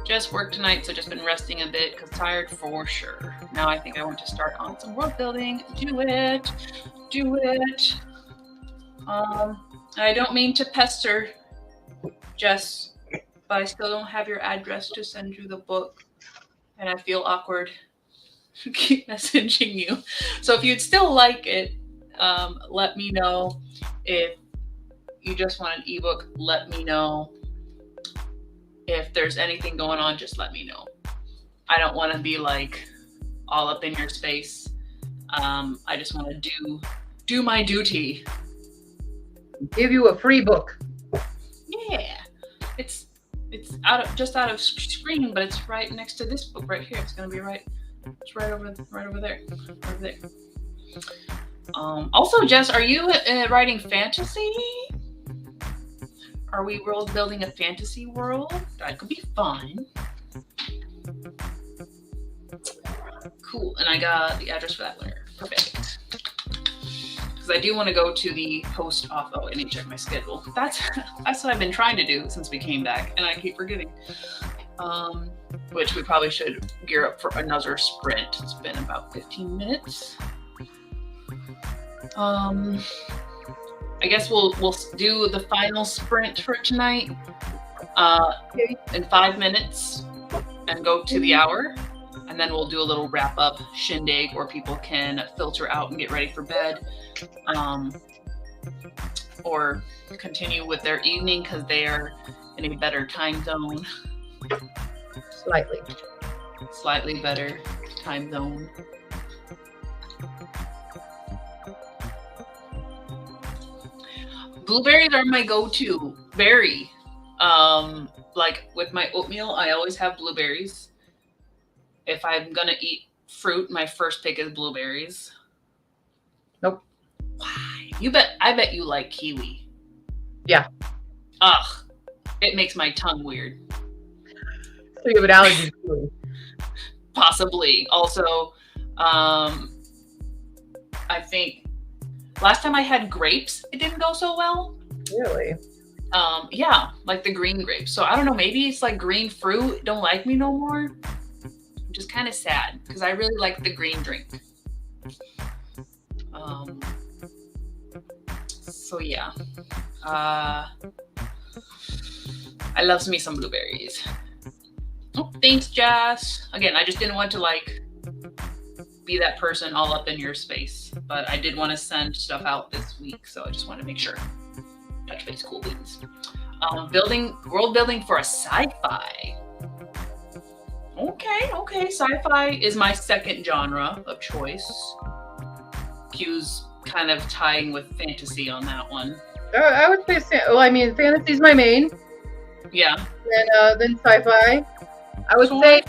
Just worked tonight, so just been resting a bit because tired for sure. Now I think I want to start on some world building. Do it. Do it. I don't mean to pester, Jess, but I still don't have your address to send you the book, and I feel awkward to keep messaging you. So if you'd still like it, let me know. If you just want an ebook, let me know. If there's anything going on, just let me know. I don't want to be like all up in your space. I just want to do my duty. Give you a free book. Yeah, it's just out of screen, but it's right next to this book right here. It's gonna be right. It's right over there. Over there. Also, Jess, are you writing fantasy? Are we world building a fantasy world? That could be fun. Cool, and I got the address for that later. Perfect. Because I do want to go to the post office. Oh, I need to check my schedule. That's what I've been trying to do since we came back, and I keep forgetting. Which we probably should gear up for another sprint. It's been about 15 minutes. I guess we'll do the final sprint for tonight in 5 minutes and go to the hour. And then we'll do a little wrap up shindig where people can filter out and get ready for bed. Or continue with their evening because they are in a better time zone. Slightly better time zone. Blueberries are my go-to berry. Like with my oatmeal, I always have blueberries. If I'm gonna eat fruit, my first pick is blueberries. Nope. Why? I bet you like kiwi. Yeah. Ugh. It makes my tongue weird. So you have an allergy to kiwi? Possibly. Also, I think last time I had grapes, it didn't go so well. Really? Yeah, like the green grapes. So I don't know, maybe it's like green fruit don't like me no more. Which is kind of sad because I really like the green drink. So yeah. I love me some blueberries. Oh, thanks, Jess. Again, I just didn't want to like be that person all up in your space, but I did want to send stuff out this week, so I just wanted to make sure. Touch base, cool beans. World building for a sci-fi. Okay. Sci-fi is my second genre of choice. Q's kind of tying with fantasy on that one. I would say, well, I mean, fantasy's my main. Yeah. Then sci-fi. I would say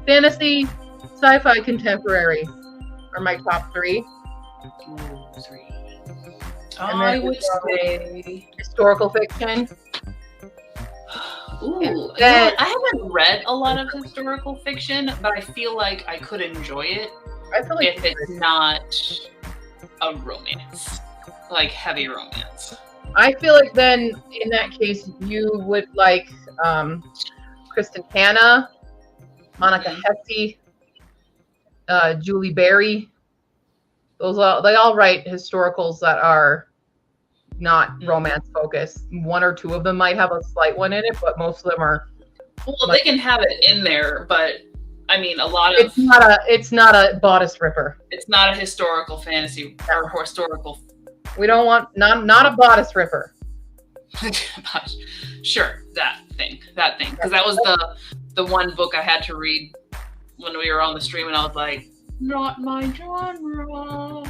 fantasy, sci-fi, contemporary are my top 3. Ooh, 3. I would say historical fiction. Ooh, I haven't read a lot of historical fiction, but I feel like I could enjoy it if it's not a romance, like heavy romance. I feel like then in that case you would like Kristen Hanna, Monica Hesse, Julie Berry. They all write historicals that are not romance focused. 1 or 2 of them might have a slight one in it, but most of them are. Well, they can have it in there, but I mean, a lot of it's not a bodice ripper. It's not a historical fantasy or historical. We don't want not a bodice ripper. Sure, that thing, because that was the one book I had to read when we were on the stream, and I was like, not my genre.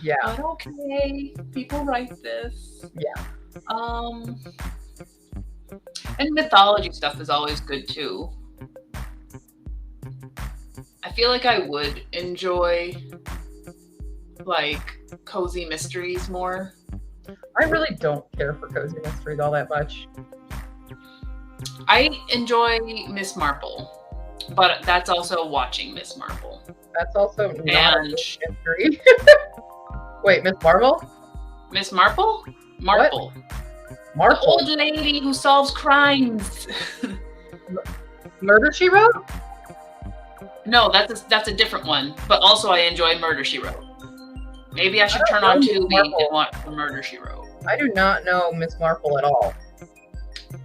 Yeah. But okay, people write this. Yeah. And mythology stuff is always good too. I feel like I would enjoy like cozy mysteries more. I really don't care for cozy mysteries all that much. I enjoy Miss Marple, but that's also watching Miss Marple. That's also not a mystery. Wait, Miss Marvel? Miss Marple? Marple. Marple. Old lady who solves crimes. Murder, She Wrote? No, that's a different one. But also, I enjoy Murder, She Wrote. Maybe I should turn don't on know Tubi Marple. and watch the Murder, She Wrote. I do not know Miss Marple at all.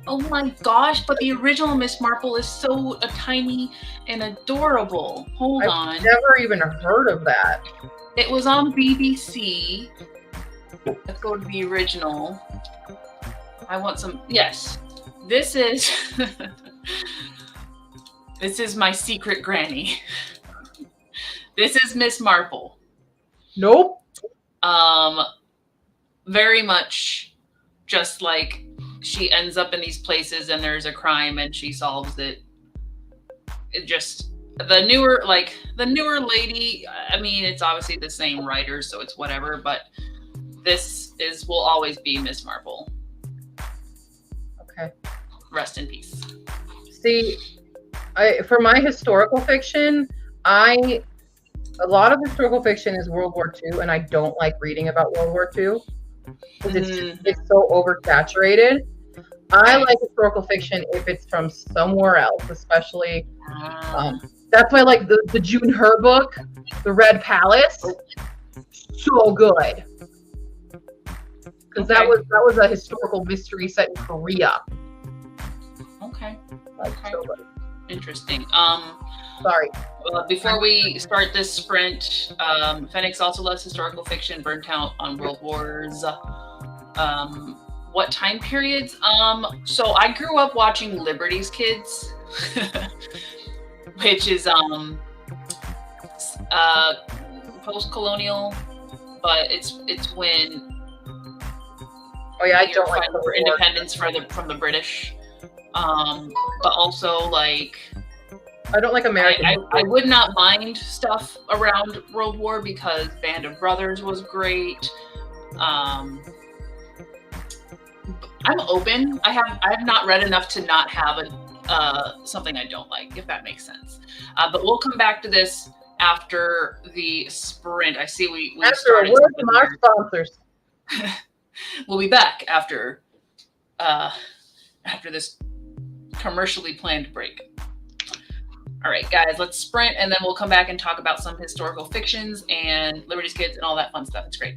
Oh my gosh, but the original Miss Marple is so tiny and adorable. Hold on. Never even heard of that. It was on BBC. Let's go to the original. I want some. Yes. This is this is my secret granny. This is Miss Marple. Nope. Very much just like she ends up in these places and there's a crime and she solves it. It just the newer lady, I mean, it's obviously the same writer, so it's whatever, but this will always be Miss Marple. Okay. Rest in peace. See, for my historical fiction, a lot of historical fiction is World War II, and I don't like reading about World War II because it's so oversaturated. I like historical fiction if it's from somewhere else, especially. That's why I like the June Her book, The Red Palace. So good. Because that was a historical mystery set in Korea. Okay. So good. Interesting. Sorry. Before we start this sprint, Phoenix also loves historical fiction, burnt out on World Wars. What time periods? So I grew up watching Liberty's Kids, which is post-colonial, but it's when I don't like for independence from the British. But also like I don't like American. I would not mind stuff around World War because Band of Brothers was great. I'm open. I have not read enough to not have something I don't like, if that makes sense. But we'll come back to this after the sprint. I see we after a word from our sponsors. We'll be back after this commercially planned break. All right, guys, let's sprint, and then we'll come back and talk about some historical fictions and Liberty's Kids and all that fun stuff. It's great.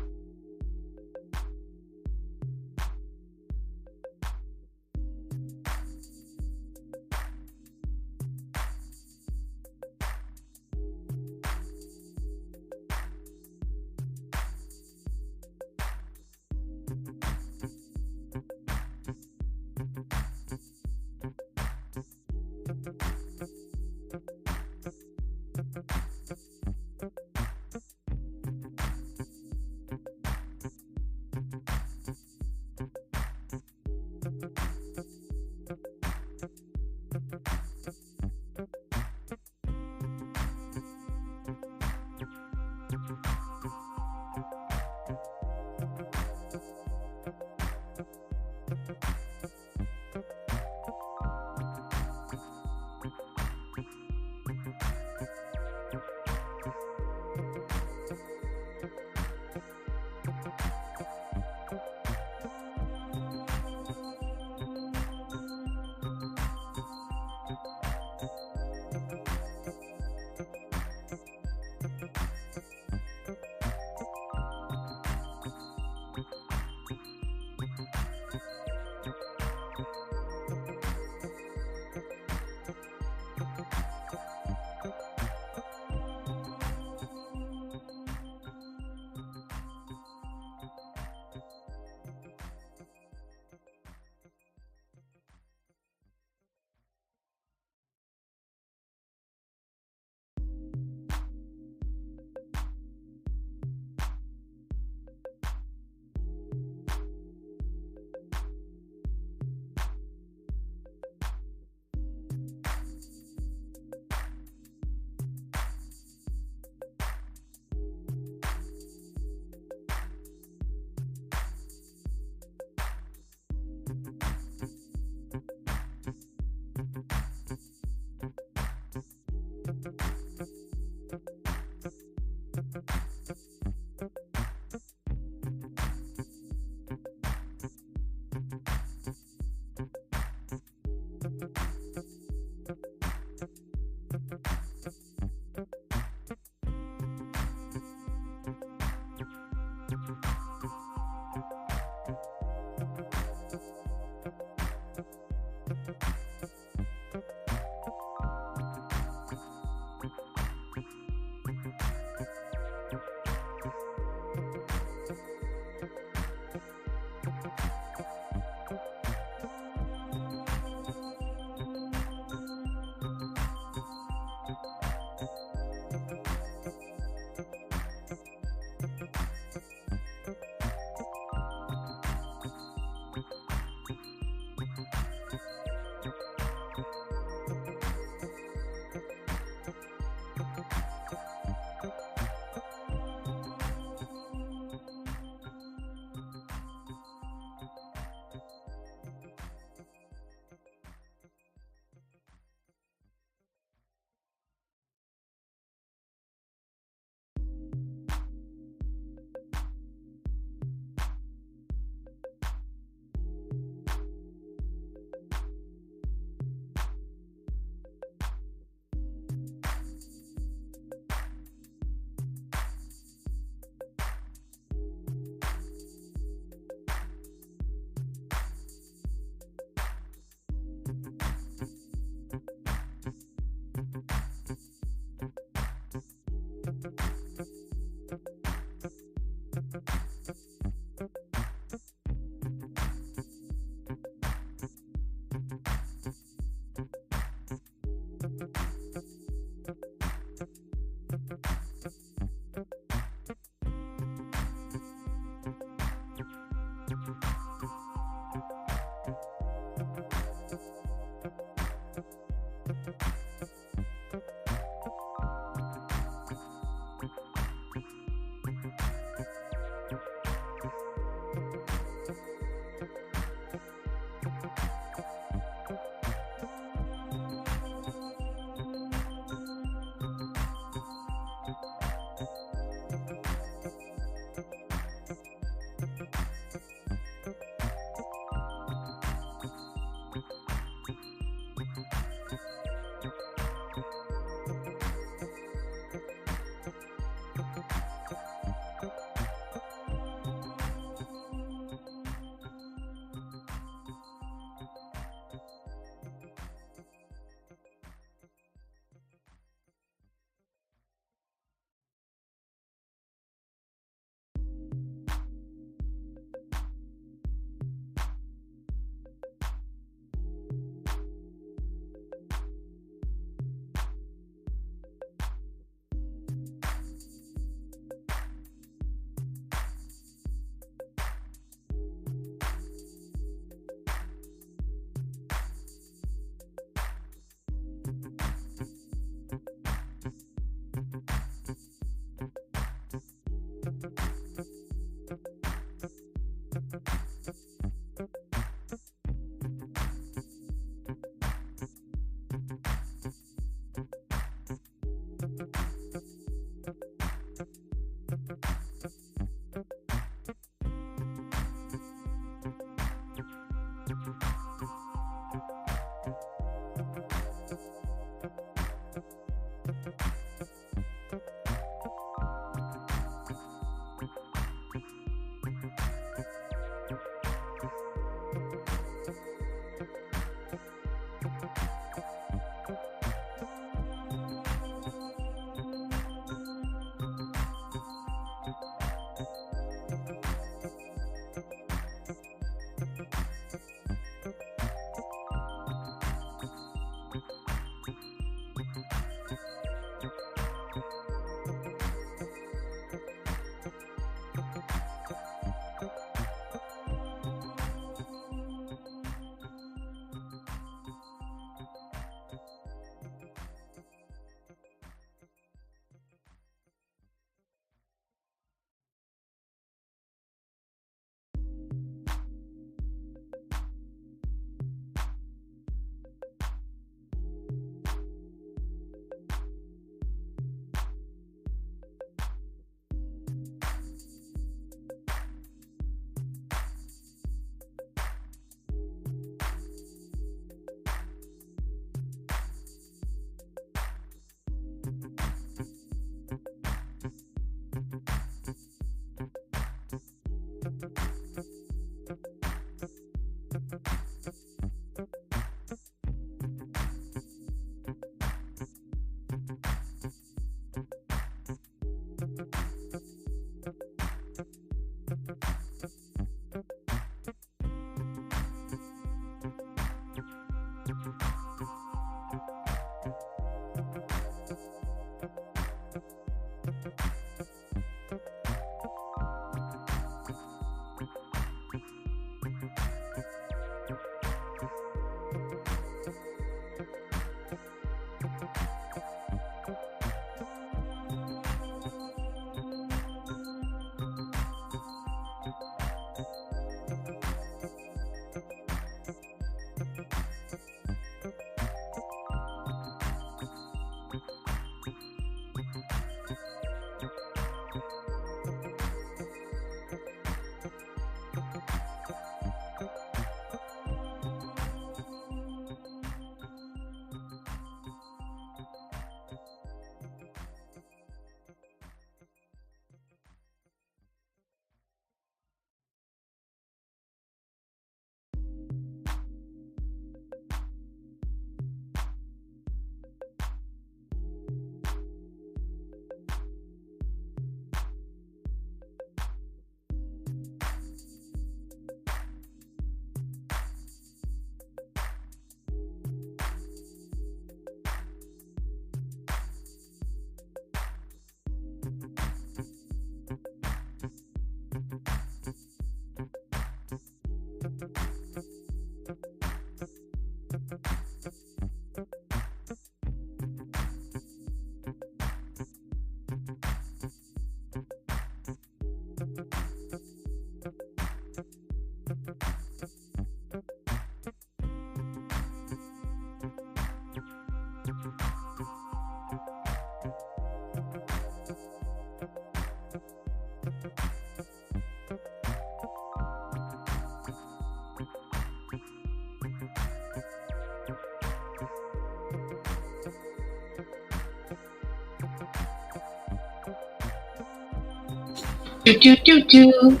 Do do do do.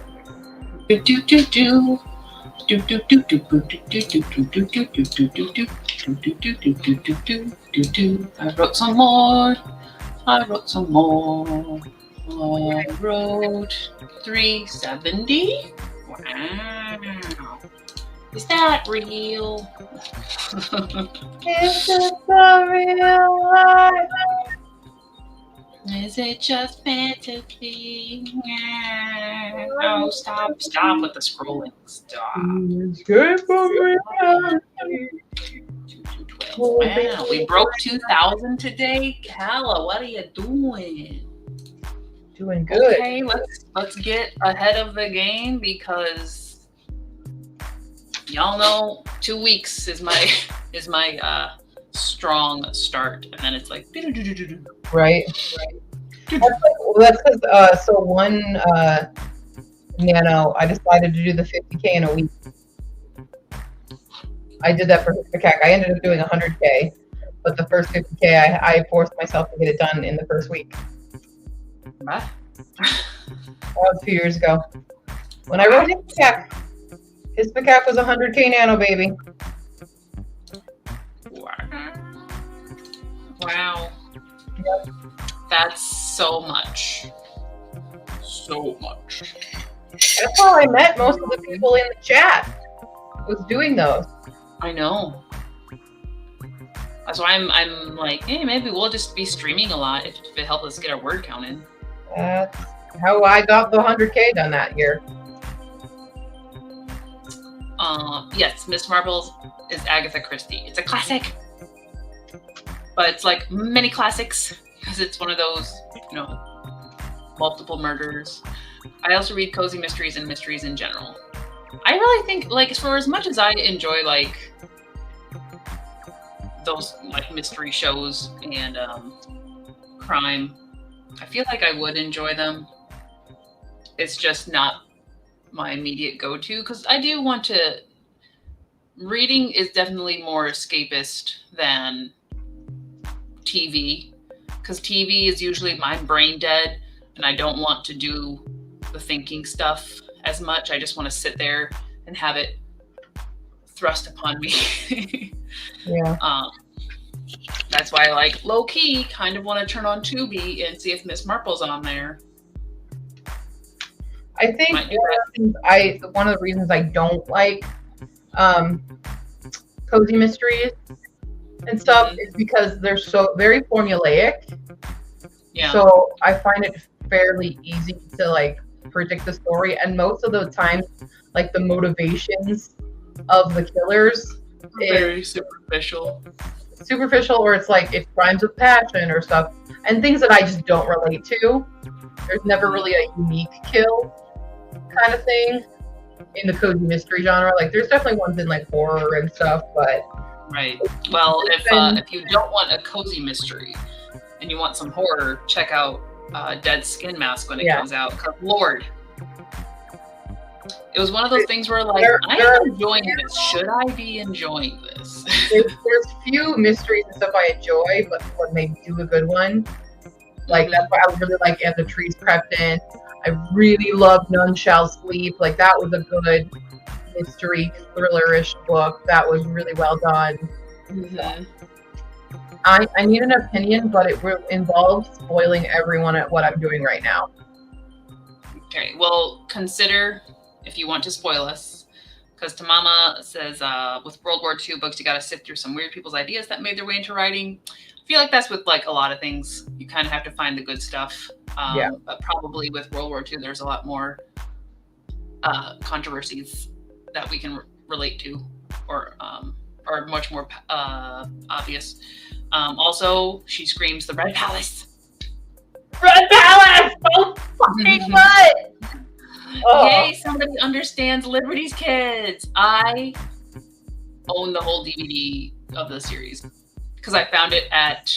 Do do do do. Do do do do do do do do do do do do do do. I wrote some more. I wrote some more. I wrote 370. Wow. Is that real? Is this the real life? Is it just fantasy? Oh, stop with the scrolling. Stop. Escape from reality. Wow, we broke 2,000 today. Kala, what are you doing? Doing good. Okay, let's get ahead of the game because y'all know 2 weeks is my strong start, and then it's like Right. That's because so one nano, I decided to do the 50K in a week. I did that for Hispcac. I ended up doing 100K, but the first 50K, I forced myself to get it done in the first week. What? That was 2 years ago. When I wrote Hispcac was 100K nano, baby. Wow. Yep. That's so much. So much. That's how I met most of the people in the chat. Was doing those. I know. That's why I'm like, hey, maybe we'll just be streaming a lot if it helps us get our word count in. That's how I got the 100K done that year. Yes, Miss Marbles is Agatha Christie. It's a classic. But it's like many classics because it's one of those, multiple murders. I also read cozy mysteries and mysteries in general. I really think, like, for as much as I enjoy, like, those, like, mystery shows and crime, I feel like I would enjoy them. It's just not my immediate go-to because I do want to... Reading is definitely more escapist than TV because TV is usually my brain dead and I don't want to do the thinking stuff as much. I just want to sit there and have it thrust upon me. Yeah. That's why I like low-key kind of want to turn on Tubi and see if Miss Marple's on there. I think one of the reasons I don't like cozy mysteries and stuff is because they're so very formulaic. Yeah. So I find it fairly easy to like predict the story, and most of the time, like the motivations of the killers very superficial, or it's like it's crimes of passion or stuff, and things that I just don't relate to. There's never really a unique kill kind of thing in the cozy mystery genre. Like there's definitely ones in like horror and stuff, but right. Well, if you don't want a cozy mystery and you want some horror, check out Dead Skin Mask when it comes out. Because Lord, it was one of those things where like I'm enjoying this. Should I be enjoying this? there's few mysteries and stuff I enjoy, but when they do a good one, like that's why I really like And the Trees Crept In. I really love None Shall Sleep. Like that was a good mystery thriller-ish book. That was really well done. Mm-hmm. I need an opinion, but it involves spoiling everyone at what I'm doing right now. Okay, well, consider if you want to spoil us, because Tamama says with World War II books, you got to sift through some weird people's ideas that made their way into writing. I feel like that's with like a lot of things. You kind of have to find the good stuff. But probably with World War II, there's a lot more controversies that we can relate to, or much more obvious. Also, she screams the Red Palace. Red Palace! Oh, fucking what? Oh. Yay, somebody understands Liberty's Kids. I own the whole DVD of the series because I found it at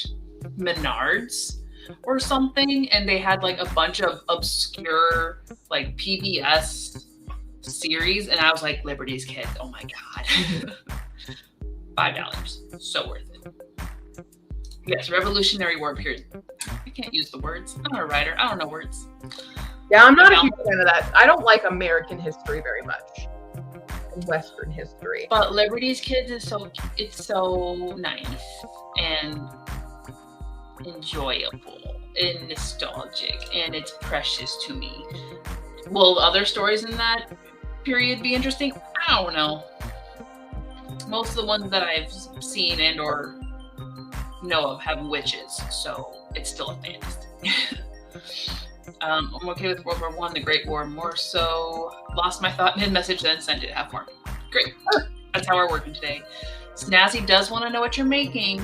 Menards or something, and they had like a bunch of obscure like PBS series, and I was like, Liberty's Kids, oh my god. $5, so worth it. Yes, Revolutionary War period. I can't use the words. I'm not a writer. I don't know words. Yeah, I'm not a Well, huge fan of that. I don't like American history very much. Western history. But Liberty's Kids is so nice and enjoyable and nostalgic, and it's precious to me. Will other stories in that period be interesting? I don't know. Most of the ones that I've seen and or know of have witches, so it's still a fantasy. I'm okay with World War One, the Great War, more so. Lost my thought mid-message, then sent it. Have more. Great. That's how we're working today. Snazzy does want to know what you're making.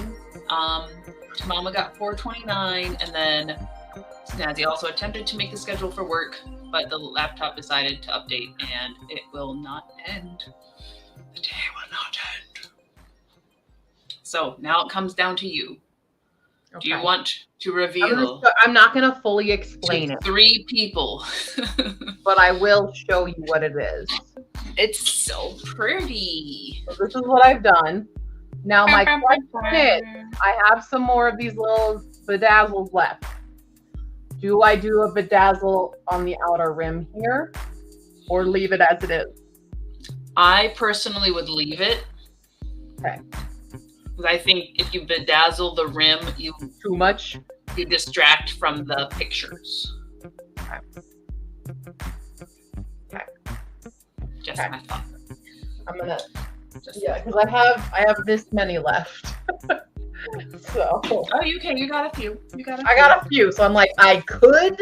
Mama got 429, and then Snazzy also attempted to make the schedule for work, but the laptop decided to update, and it will not end. The day will not end. So now it comes down to you. Okay. Do you want to reveal? I'm not going to fully explain it. 3 people. But I will show you what it is. It's so pretty. So this is what I've done. Now my question is, I have some more of these little bedazzles left. Do I do a bedazzle on the outer rim here or leave it as it is? I personally would leave it. Okay. Because I think if you bedazzle the rim, you Too much? You distract from the pictures. Okay. Okay. Just Okay. my thought. I'm gonna, Just yeah, because I have this many left. So Oh, you can. You got a few. I got a few, so I'm like, I could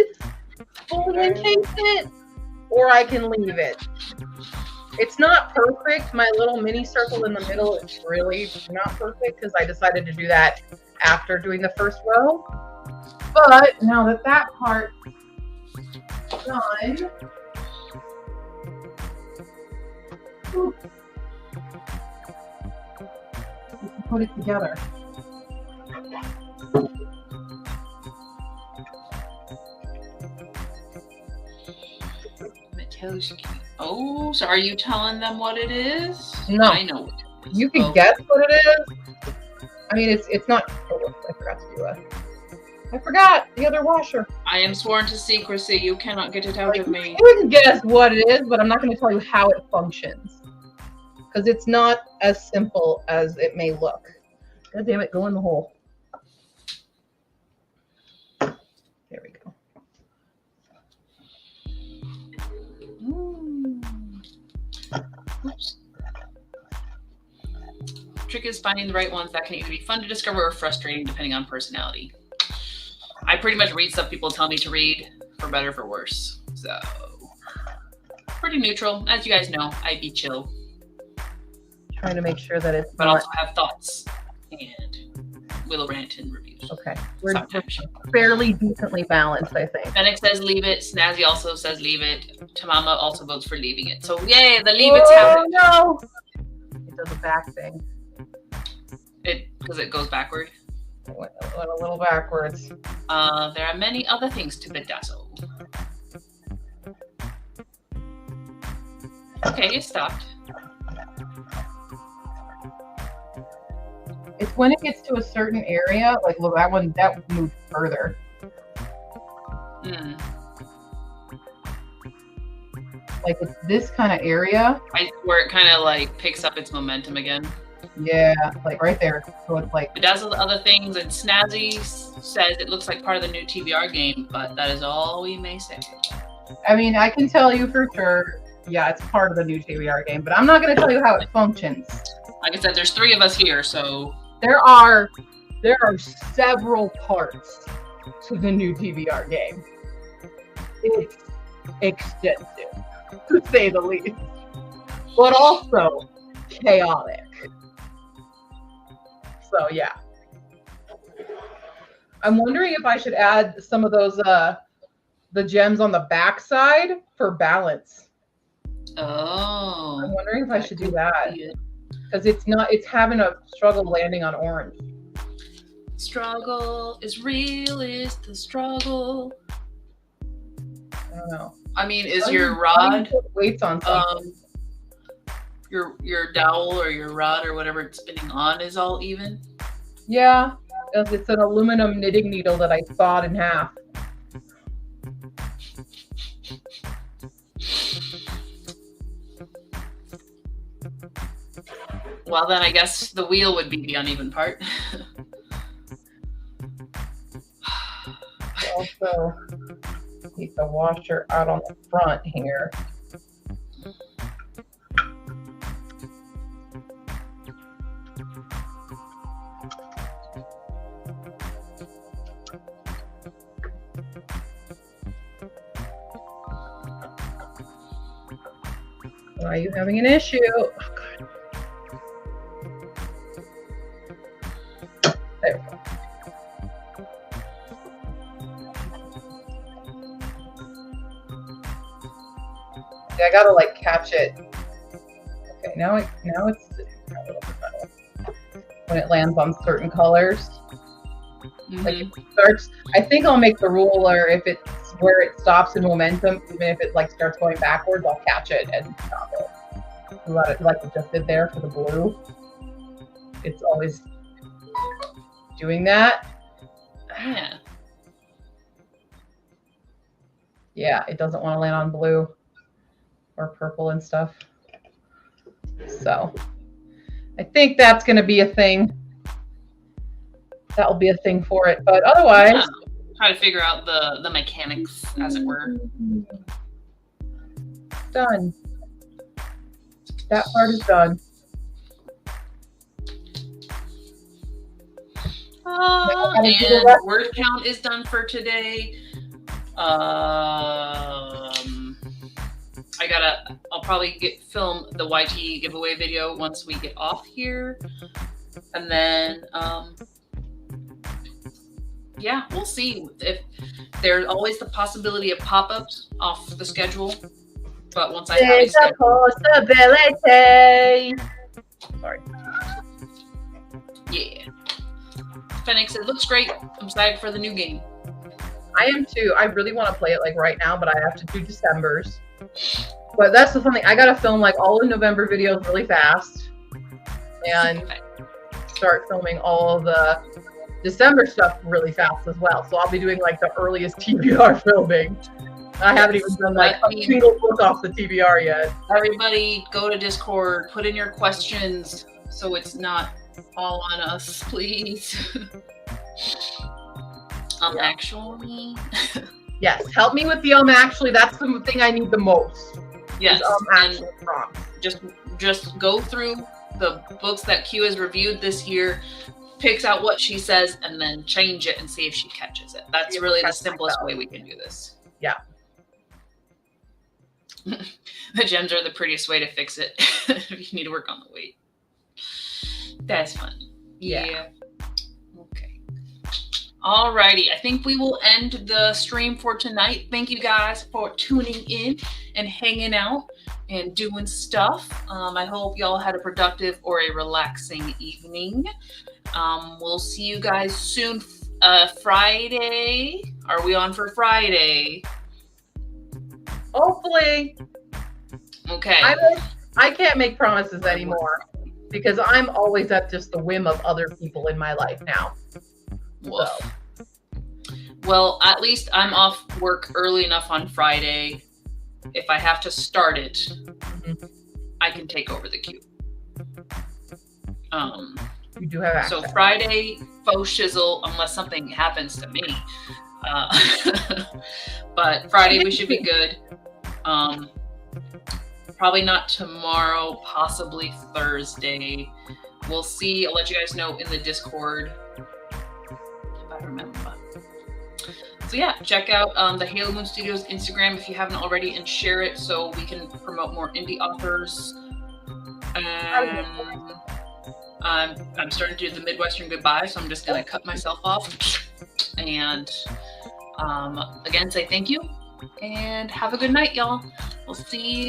fully encase it, or I can leave it. It's not perfect. My little mini circle in the middle is really not perfect because I decided to do that after doing the first row. But now that that part's done, we can put it together. Matoshki. Oh, so are you telling them what it is? No. I know what it is. You can guess what it is. I mean, it's not. Oh, I forgot to do it. I forgot the other washer. I am sworn to secrecy. You cannot get it out of me. You can guess what it is, but I'm not going to tell you how it functions because it's not as simple as it may look. God damn it! Go in the hole. There we go. Oops. Trick is finding the right ones that can either be fun to discover or frustrating depending on personality. I pretty much read stuff people tell me to read, for better or for worse. So, pretty neutral. As you guys know, I be chill. Trying to make sure that it's But not also have thoughts and will rant and reviews. okay. We're Sometimes. fairly decently balanced, I think. Fennec says leave it. Snazzy also says leave it. Tamama also votes for leaving it. So yay, the leave it's happening. No! It does a back thing. Because it goes backward. It went a little backwards. There are many other things to bedazzle. Okay, it stopped. It's when it gets to a certain area, like look, that moved further. Hmm. Like it's this kind of area. Where it kind of like picks up its momentum again. Yeah, like right there. So it's like Bedazzle the other things, and Snazzy says it looks like part of the new TBR game, but that is all we may say. I mean, I can tell you for sure, yeah, it's part of the new TBR game, but I'm not going to tell you how it functions. Like I said, there's 3 of us here, so There are several parts to the new TBR game. It's extensive, to say the least, but also chaotic. So yeah, I'm wondering if I should add some of those the gems on the back side for balance. I'm wondering if I should do that because it's having a struggle landing on orange. Struggle is real, is the struggle. I don't know. I mean, is your rod, weights on something? your dowel or your rod or whatever it's spinning on is all even? Yeah, it's an aluminum knitting needle that I sawed in half. Well, then I guess the wheel would be the uneven part. Also, keep the washer out on the front here. Why are you having an issue? Oh, God. There we go. I gotta like catch it. Okay, now it's a little bit better. When it lands on certain colors. Like if it starts, I think I'll make the ruler if it's where it stops in momentum, even if it like starts going backwards, I'll catch it and stop it. Let it like it just did there for the blue. It's always doing that. Yeah. Yeah, it doesn't want to land on blue or purple and stuff. So I think that's going to be a thing. That will be a thing for it. But otherwise, yeah. Try to figure out the mechanics, as it were. Done. That part is done. And word count is done for today. I'll probably film the YT giveaway video once we get off here. And then, yeah, we'll see. If there's always the possibility of pop-ups off the schedule. But once I have a schedule, possibility. Sorry. Yeah. Phoenix, it looks great. I'm excited for the new game. I am too. I really want to play it like right now, but I have to do December's. But that's the fun thing. I gotta film like all the November videos really fast, and start filming all the December stuff really fast as well. So I'll be doing like the earliest TBR filming. I haven't even done like a single book off the TBR yet. Everybody go to Discord, put in your questions so it's not all on us, please. Actually. Yes, help me with the actually. That's the thing I need the most. Yes, actually prompts. Just go through the books that Q has reviewed this year, picks out what she says, and then change it and see if she catches it. That's really the simplest way we can do this. Yeah. The gems are the prettiest way to fix it if you need to work on the weight. That's fun. Yeah. Okay. Alrighty. I think we will end the stream for tonight. Thank you guys for tuning in and hanging out and doing stuff. I hope y'all had a productive or a relaxing evening. We'll see you guys soon. Friday. Are we on for Friday? Hopefully. Okay. I can't make promises anymore because I'm always at just the whim of other people in my life now. So. Well, at least I'm off work early enough on Friday. If I have to start it, I can take over the queue. You do have access. So Friday, faux shizzle, unless something happens to me. But Friday we should be good. Probably not tomorrow, possibly Thursday. We'll see. I'll let you guys know in the Discord if I remember. So yeah, check out the Halo Moon Studios Instagram if you haven't already, and share it so we can promote more indie authors. I'm starting to do the Midwestern goodbye, so I'm just gonna cut myself off and again say thank you and have a good night, y'all. We'll see you